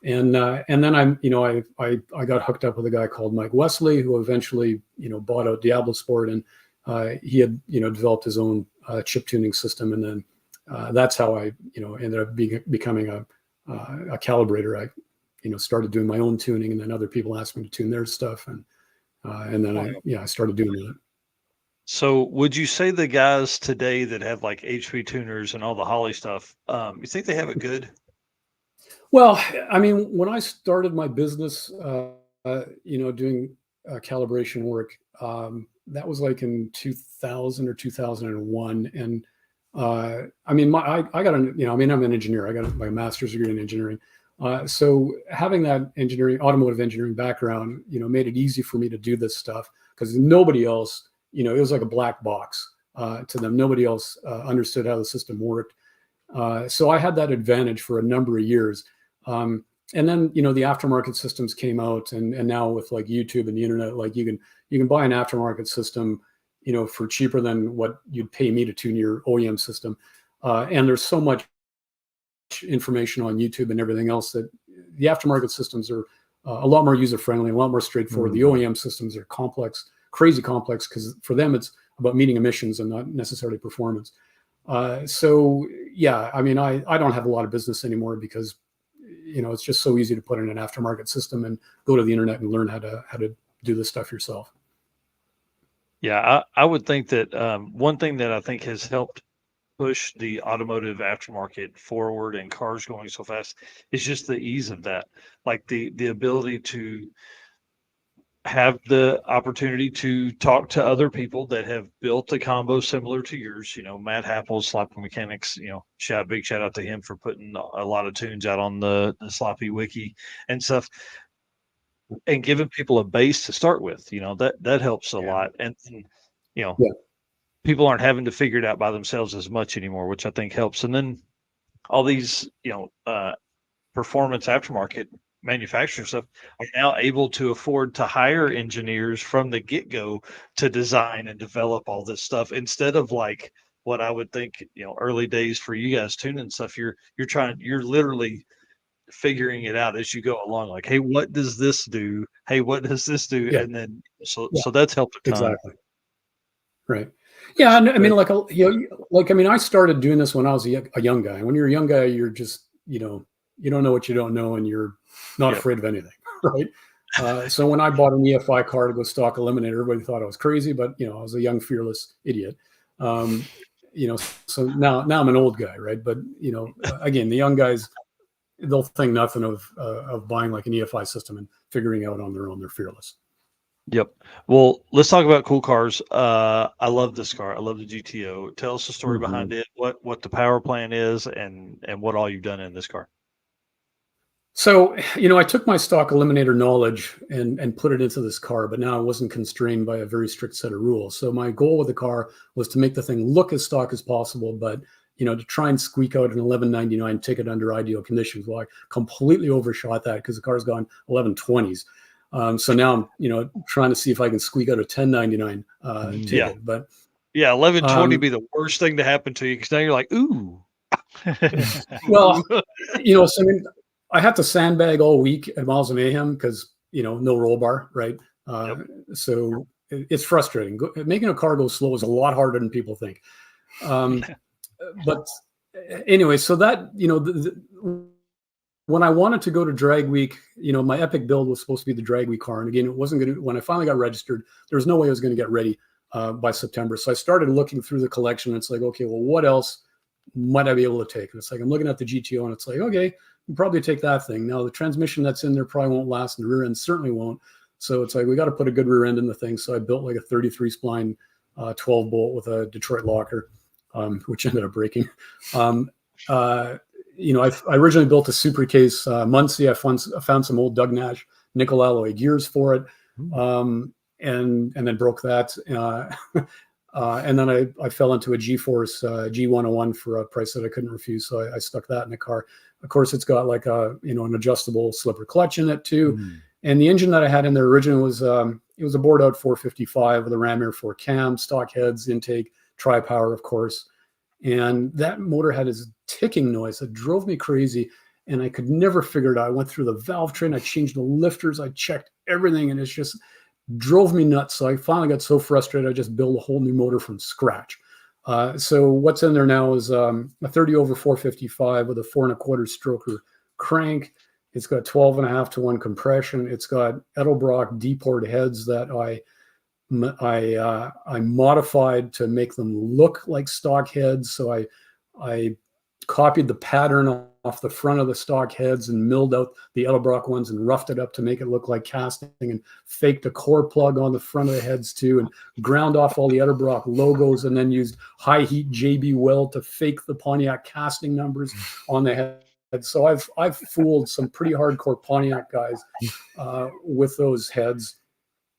And then I got hooked up with a guy called Mike Wesley, who eventually bought out Diablo Sport, and he had developed his own chip tuning system, and then that's how I ended up becoming a calibrator. I started doing my own tuning, and then other people asked me to tune their stuff, and then I started doing that. So would you say the guys today that have like HP tuners and all the Holly stuff, you think they have it good? Well, I mean, when I started my business, doing calibration work, that was like in 2000 or 2001. And I mean, I got I'm an engineer. I got my master's degree in engineering. So having that automotive engineering background, made it easy for me to do this stuff because nobody else, it was like a black box to them. Nobody else understood how the system worked. So I had that advantage for a number of years. And then, the aftermarket systems came out, and now with like YouTube and the internet, like you can buy an aftermarket system, for cheaper than what you'd pay me to tune your OEM system. And there's so much information on YouTube and everything else that the aftermarket systems are a lot more user-friendly, a lot more straightforward. The OEM systems are complex, crazy complex, because for them it's about meeting emissions and not necessarily performance. So yeah, I mean, I don't have a lot of business anymore because it's just so easy to put in an aftermarket system and go to the internet and learn how to do this stuff yourself. Yeah, I would think that one thing that I think has helped push the automotive aftermarket forward and cars going so fast is just the ease of that. Like the ability to have the opportunity to talk to other people that have built a combo similar to yours. Matt Happel's Sloppy Mechanics, big shout out to him for putting a lot of tunes out on the Sloppy Wiki and stuff, and giving people a base to start with. That helps a lot. And people aren't having to figure it out by themselves as much anymore, which I think helps. And then all these, performance aftermarket manufacturing stuff are now able to afford to hire engineers from the get-go to design and develop all this stuff instead of like what I would think, early days for you guys tuning stuff. You're literally figuring it out as you go along. Like, hey, what does this do? Hey, what does this do? Yeah. And then so that's helped a ton. Exactly. Right. Yeah. And I mean, I started doing this when I was a young guy. When you're a young guy, you're just, you don't know what you don't know, and you're not afraid of anything. Right. So when I bought an EFI car to go stock eliminator, everybody thought I was crazy, but I was a young, fearless idiot. So now I'm an old guy. Right. But, again, the young guys, they'll think nothing of buying like an EFI system and figuring out on their own. They're fearless. Yep. Well, let's talk about cool cars. I love this car. I love the GTO. Tell us the story behind it, what the power plan is, and what all you've done in this car. So, I took my stock eliminator knowledge and put it into this car, but now I wasn't constrained by a very strict set of rules. So my goal with the car was to make the thing look as stock as possible, but to try and squeak out an 1199 ticket under ideal conditions. Well, I completely overshot that because the car's gone 1120s. So now I'm, trying to see if I can squeak out a 1099 ticket. Yeah. But 1120 be the worst thing to happen to you because now you're like, ooh. Well, so I had to sandbag all week at Miles of Mayhem because no roll bar, right? So it's frustrating. Making a car go slow is a lot harder than people think. But anyway, so that, when I wanted to go to drag week, my epic build was supposed to be the drag week car. And again, it wasn't going to, when I finally got registered, there was no way I was going to get ready by September. So I started looking through the collection. It's like, okay, well, what else might I be able to take? And it's like, I'm looking at the GTO and it's like, okay, you probably take that thing. Now the transmission that's in there probably won't last, and the rear end certainly won't. So it's like, we got to put a good rear end in the thing. So I built like a 33 spline 12 bolt with a Detroit locker, which ended up breaking. I originally built a Super Case Muncie. I found some old Doug Nash nickel alloy gears for it, and then broke that. And then I fell into a G-Force G101 for a price that I couldn't refuse. So I stuck that in the car. Of course, it's got like an adjustable slipper clutch in it too. And the engine that I had in there originally was it was a bored out 455 with a Ram Air 4 cam, stock heads, intake, tri-power, of course. And that motor had this ticking noise that drove me crazy, and I could never figure it out. I went through the valve train, I changed the lifters, I checked everything, and it's just drove me nuts. So I finally got so frustrated, I just built a whole new motor from scratch. So what's in there now is a 30 over 455 with a 4 1/4 stroker crank. It's got 12.5 to 1 compression. It's got Edelbrock D-port heads that I modified to make them look like stock heads. So I copied the pattern off the front of the stock heads and milled out the Edelbrock ones and roughed it up to make it look like casting, and faked a core plug on the front of the heads too, and ground off all the Edelbrock logos, and then used high heat JB Weld to fake the Pontiac casting numbers on the head. So I've fooled some pretty hardcore Pontiac guys with those heads.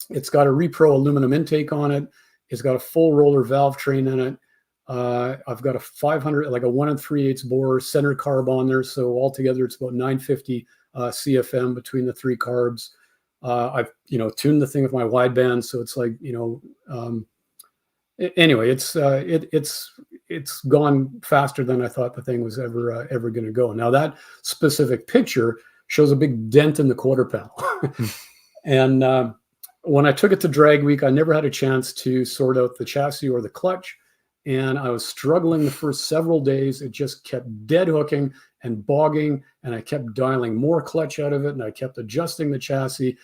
It's got a Repro aluminum intake on it. It's got a full roller valve train in it. I've got a 500, like a 1 3/8 bore center carb on there. So altogether, it's about 950 CFM between the 3 carbs. I've tuned the thing with my wideband, so it's like anyway, it's gone faster than I thought the thing was ever going to go. Now that specific picture shows a big dent in the quarter panel, and when I took it to drag week, I never had a chance to sort out the chassis or the clutch, and I was struggling the first several days. It just kept dead hooking and bogging, and I kept dialing more clutch out of it, and I kept adjusting the chassis.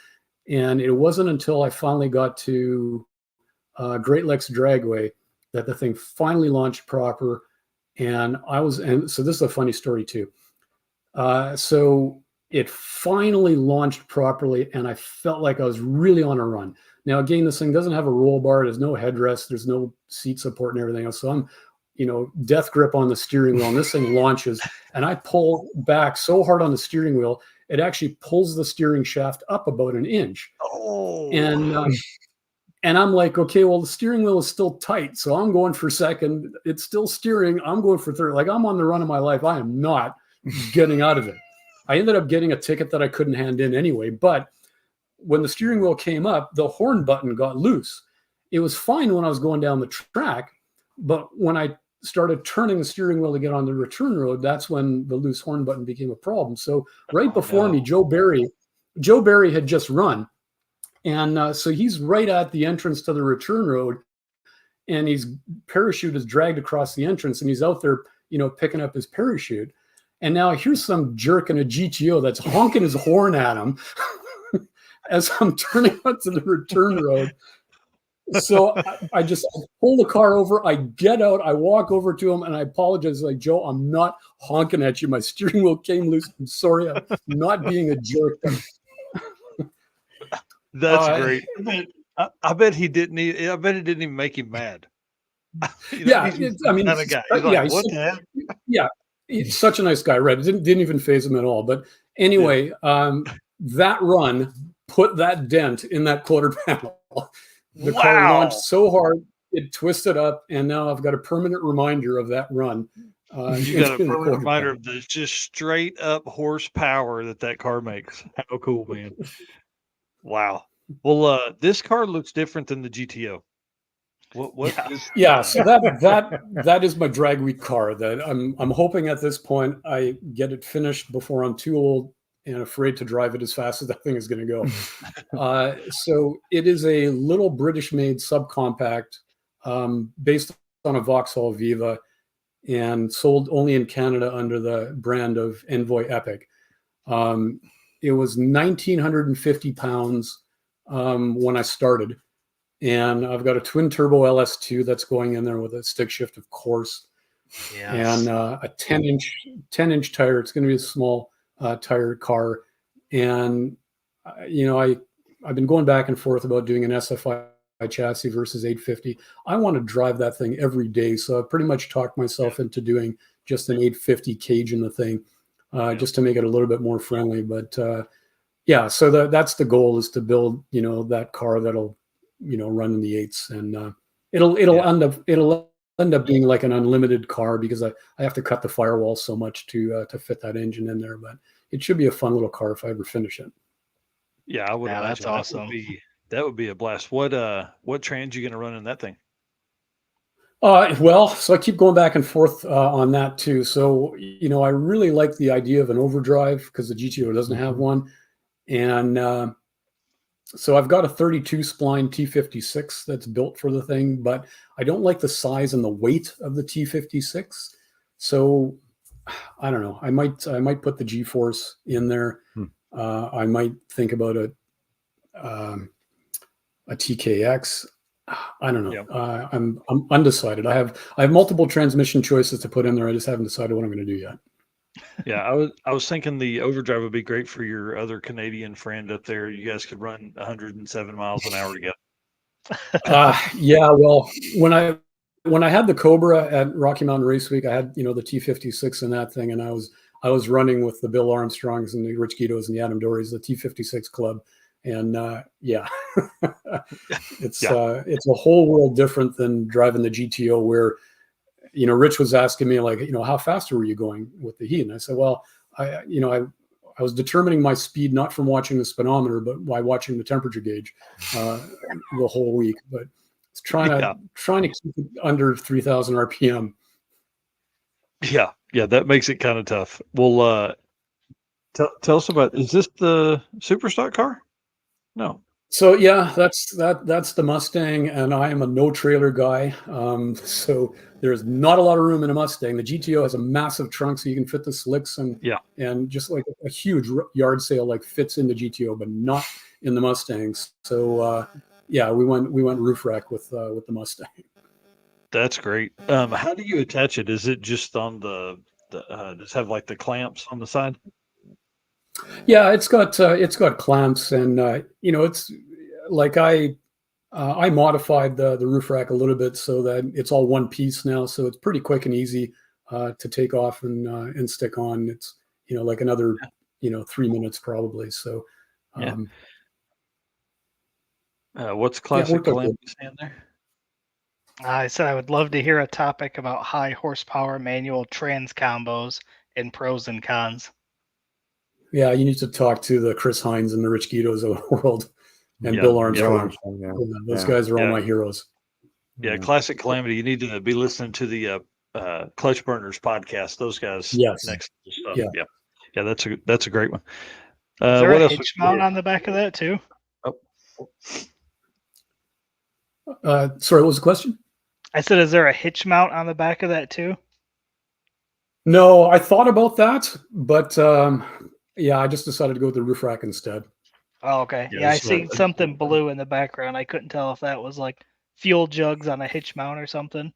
And it wasn't until I finally got to Great Lakes Dragway that the thing finally launched proper. And so this is a funny story too. So it finally launched properly, and I felt like I was really on a run. Now, again, this thing doesn't have a roll bar. There's no headrest. There's no seat support and everything else. So I'm, death grip on the steering wheel, and this thing launches, and I pull back so hard on the steering wheel, it actually pulls the steering shaft up about an inch. Oh. And I'm like, okay, well, the steering wheel is still tight. So I'm going for second. It's still steering. I'm going for third. Like, I'm on the run of my life. I am not getting out of it. I ended up getting a ticket that I couldn't hand in anyway. But when the steering wheel came up, the horn button got loose. It was fine when I was going down the track. But when I started turning the steering wheel to get on the return road, that's when the loose horn button became a problem. So right before me, Joe Barry had just run. And so he's right at the entrance to the return road, and his parachute is dragged across the entrance, and he's out there, picking up his parachute. And now here's some jerk in a GTO that's honking his horn at him as I'm turning onto the return road. So I just pull the car over, I get out, I walk over to him, and I apologize. Like, Joe, I'm not honking at you. My steering wheel came loose. I'm sorry. I'm not being a jerk. That's great. I bet he didn't. I bet it didn't even make him mad. Yeah, he's such a nice guy. Right? It didn't even faze him at all. But anyway, that run put that dent in that quarter panel. The car launched so hard it twisted up, and now I've got a permanent reminder of that run. You got a permanent reminder of the just straight up horsepower that car makes. How cool, man! Wow. Well, this car looks different than the GTO. What? Yeah. So that is my drag week car. That I'm hoping at this point I get it finished before I'm too old and afraid to drive it as fast as that thing is going to go. So it is a little British-made subcompact based on a Vauxhall Viva. and sold only in Canada under the brand of Envoy Epic. It was 1,950 pounds when I started. And I've got a twin turbo LS2 that's going in there with a stick shift, of course, and a 10-inch tire. It's going to be a small tire car. And, I've been going back and forth about doing an SFI chassis versus 850. I want to drive that thing every day. So I've pretty much talked myself into doing just an 850 cage in the thing, just to make it a little bit more friendly. But so that's the goal, is to build, that car that'll, run in the eights, and it'll end up being like an unlimited car, because I have to cut the firewall so much to fit that engine in there. But it should be a fun little car if I ever finish it. Yeah, I would imagine that's awesome. That would be a blast. What trans you going to run in that thing? Well, so I keep going back and forth on that too. So, I really like the idea of an overdrive, because the GTO doesn't have one. And so I've got a 32 spline T56 that's built for the thing, but I don't like the size and the weight of the T56. So I don't know. I might put the G-force in there. I might think about a TKX. I don't know. Yeah. I'm undecided. I have multiple transmission choices to put in there. I just haven't decided what I'm going to do yet. Yeah, I was thinking the overdrive would be great for your other Canadian friend up there. You guys could run 107 miles an hour together. Yeah. Well, when I had the Cobra at Rocky Mountain Race Week, I had the T56 in that thing, and I was running with the Bill Armstrongs and the Rich Guidos and the Adam Dorys, the T56 club, and it's a whole world different than driving the GTO, where Rich was asking me, like, how fast were you going with the heat? And I said, well, I was determining my speed not from watching the speedometer, but by watching the temperature gauge the whole week. But it's trying to keep it under 3,000 RPM. Yeah, that makes it kind of tough. Well, tell us about, is this the super stock car? No. So yeah, that's the Mustang, and I am a no trailer guy. So there's not a lot of room in a Mustang. The GTO has a massive trunk, so you can fit the slicks and just like a huge yard sale like fits in the GTO, but not in the Mustangs. So we went roof rack with the Mustang. That's great. How do you attach it? Is it just on the does it have like the clamps on the side? Yeah, it's got clamps, and it's like I modified the roof rack a little bit so that it's all one piece now, so it's pretty quick and easy to take off and stick on. It's like another 3 minutes probably. So what's classic clamp stand there? I said I would love to hear a topic about high horsepower manual trans combos and pros and cons. Yeah, you need to talk to the Chris Hines and the Rich Guidos of the world, and Bill Armstrong. Those guys are all my heroes. Yeah, Classic Calamity. You need to be listening to the Clutch Burners podcast. Those guys. Next stuff. Yeah. That's a great one. Is there a hitch mount on the back of that too? Sorry, what was the question? I said, is there a hitch mount on the back of that too? No, I thought about that, but I just decided to go with the roof rack instead. Oh, okay. Yeah, I see something blue in the background. I couldn't tell if that was like fuel jugs on a hitch mount or something.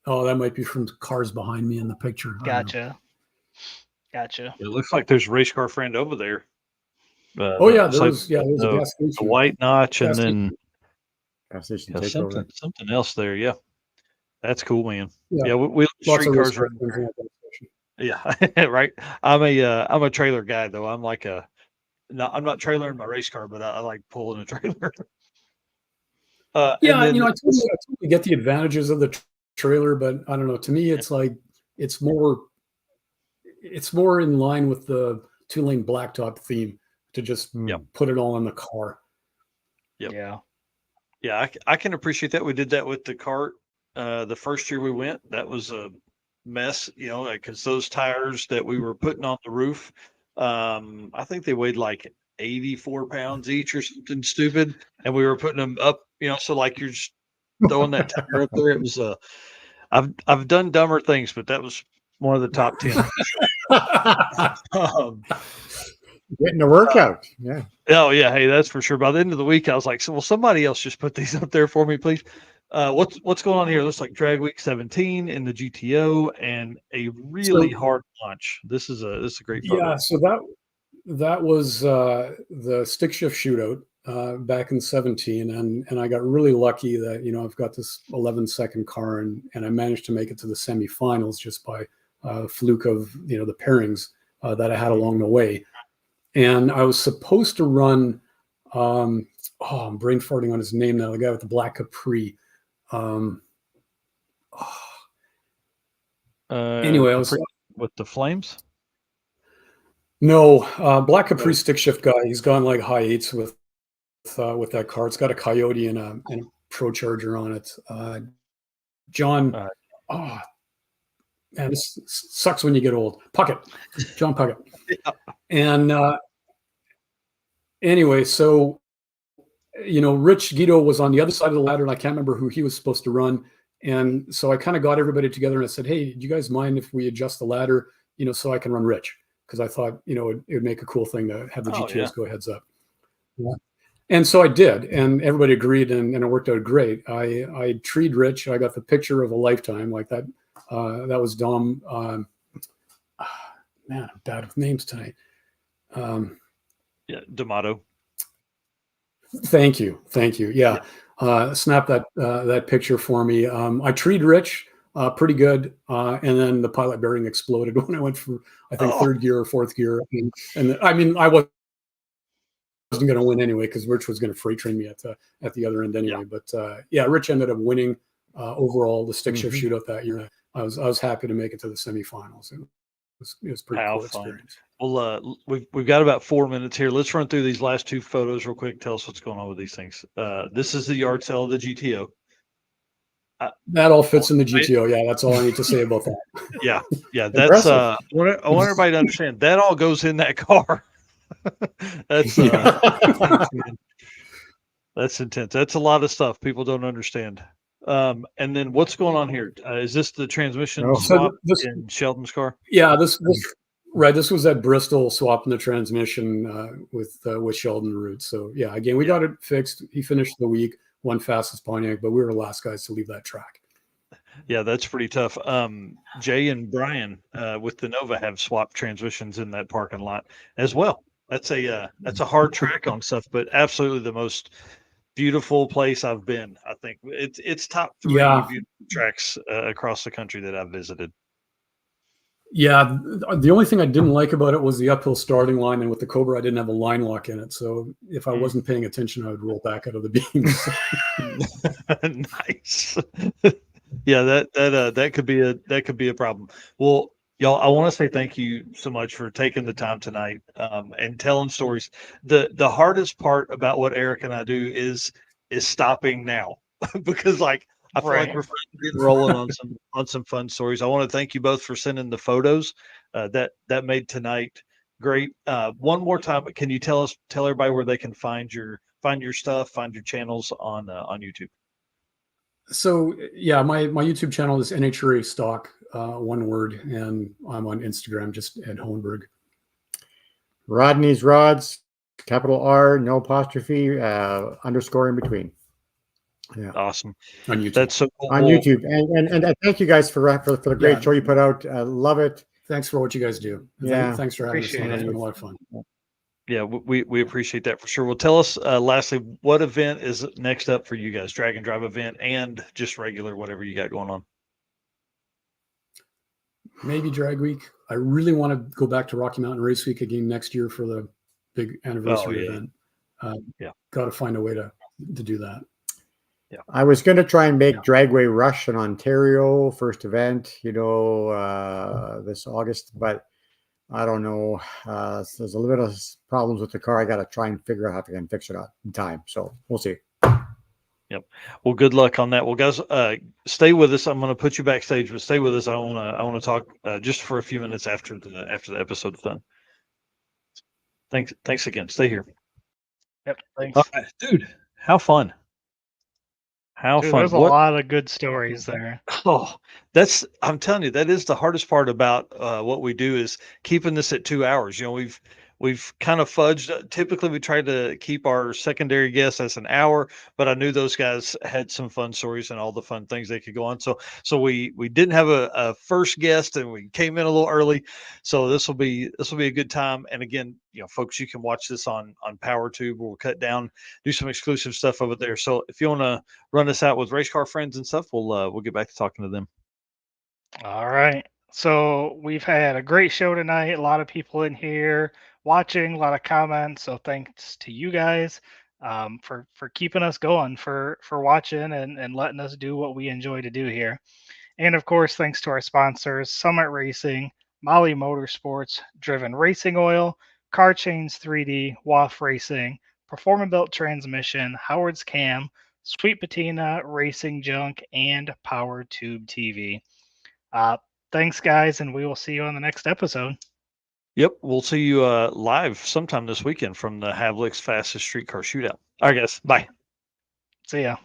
Oh, that might be from the cars behind me in the picture. Gotcha. It looks like there's a race car friend over there. There was a gas station. A white notch, and then gas station takeover. Something else there. Yeah, that's cool, man. Yeah, we street cars. Yeah, right. I'm a trailer guy though. I'm like I'm not trailering my race car, but I like pulling a trailer. I totally get the advantages of the trailer, but I don't know. To me, it's like it's more in line with the 2-lane blacktop theme to just put it all in the car. Yep. Yeah, I can appreciate that. We did that with the cart the first year we went. That was a mess, because those tires that we were putting on the roof, I think they weighed like 84 pounds each or something stupid, and we were putting them up, so like you're just throwing that tire up there. It was I've done dumber things, but that was one of the top 10. Getting a workout. Yeah. Oh yeah, hey, that's for sure. By the end of the week, I was like, "Well, somebody else just put these up there for me, please." What's going on here? Looks like Drag Week 17 in the GTO and a really hard launch. This is a great photo. Yeah, so that was the stick shift shootout back in 17, and I got really lucky that I've got this 11-second car and I managed to make it to the semifinals just by fluke of the pairings that I had along the way. And I was supposed to run, I'm brain farting on his name now, the guy with the black Capri. Anyway, I was with the flames. No, black Capri stick shift guy. He's gone like high eights with that car. It's got a Coyote and a Pro Charger on it. John, man, this sucks when you get old. Puckett, John Puckett. Yeah. And anyway, so Rich Guido was on the other side of the ladder, and I can't remember who he was supposed to run. And so I kind of got everybody together and I said, "Hey, do you guys mind if we adjust the ladder, so I can run Rich?" Because I thought, it would make a cool thing to have the GTOs go heads up. Yeah. And so I did, and everybody agreed, and it worked out great. I treed Rich. I got the picture of a lifetime like that. That was Dom. Man, I'm bad with names tonight. Yeah, D'Amato. Thank you. Yeah. Snap that picture for me. I treed Rich pretty good, and then the pilot bearing exploded when I went for, I think, third gear or fourth gear. And I mean, I wasn't going to win anyway because Rich was going to freight train me at the other end anyway. Yeah. But yeah, Rich ended up winning overall the stick shift shootout that year. I was happy to make it to the semifinals. It was pretty cool experience. Well, we've got about 4 minutes here. Let's run through these last two photos real quick. Tell us what's going on with these things. This is the yard sale of the GTO. That all fits in the GTO. Yeah, that's all I need to say about that. Yeah. That's I want everybody to understand that all goes in that car. That's that's intense. That's a lot of stuff people don't understand. And then what's going on here? Is this the transmission swap in Sheldon's car? Yeah, this was at Bristol swapping the transmission with Sheldon Root. So yeah, again, we got it fixed. He finished the week, won fastest Pontiac, but we were the last guys to leave that track. Yeah, that's pretty tough. Jay and Brian with the Nova have swapped transmissions in that parking lot as well. That's a hard track on stuff, but absolutely the most beautiful place I've been. I think it's top 3 beautiful tracks across the country that I've visited. Yeah, the only thing I didn't like about it was the uphill starting line, and with the Cobra, I didn't have a line lock in it. So if I wasn't paying attention, I would roll back out of the beams. Nice. Yeah, that could be a problem. Well, y'all, I want to say thank you so much for taking the time tonight and telling stories. The hardest part about what Eric and I do is stopping now because I feel like we're getting rolling on some fun stories. I want to thank you both for sending the photos. That made tonight great. One more time, can you tell everybody where they can find your stuff, find your channels on YouTube? So yeah, my YouTube channel is NHRA Stock, one word, and I'm on Instagram just at Hohenberg. Rodney's Rods, capital R, no apostrophe, underscore in between. Yeah, awesome on YouTube. That's so cool. On YouTube, and thank you guys for the great show you put out. I love it. Thanks for what you guys do. Yeah, thanks for having us on. It's been a lot of fun. Yeah, we appreciate that for sure. Well, tell us lastly, what event is next up for you guys? Drag and Drive event and just regular whatever you got going on. Maybe Drag Week. I really want to go back to Rocky Mountain Race Week again next year for the big anniversary event. Got to find a way to do that. Yeah, I was going to try and make Dragway Rush in Ontario first event, this August, but I don't know. There's a little bit of problems with the car. I got to try and figure out how to can fix it in time. So we'll see. Yep. Well, good luck on that. Well, guys, stay with us. I'm going to put you backstage, but stay with us. I want to talk just for a few minutes after the episode's done. Thanks again. Stay here. Yep. Thanks. All right, dude. How fun. How Dude, fun. there's a What? lot of good stories there. Oh, I'm telling you, that is the hardest part about what we do is keeping this at 2 hours. We've kind of fudged. Typically, we try to keep our secondary guests as an hour, but I knew those guys had some fun stories and all the fun things they could go on. So we didn't have a first guest, and we came in a little early. So this will be a good time. And again, folks, you can watch this on PowerTube. We'll cut down, do some exclusive stuff over there. So if you want to run us out with race car friends and stuff, we'll get back to talking to them. All right. So we've had a great show tonight. A lot of people in here watching, a lot of comments. So thanks to you guys for keeping us going, for watching and letting us do what we enjoy to do here. And of course, thanks to our sponsors, Summit Racing, Mahle Motorsports, Driven Racing Oil, Car Chains 3D, WAF Racing, Performabuilt Transmission, Howard's Cam, Sweet Patina, Racing Junk, and Power Tube TV. Thanks, guys, and we will see you on the next episode. Yep, we'll see you live sometime this weekend from the Havlik's Fastest Street Car Shootout. All right, guys, bye. See ya.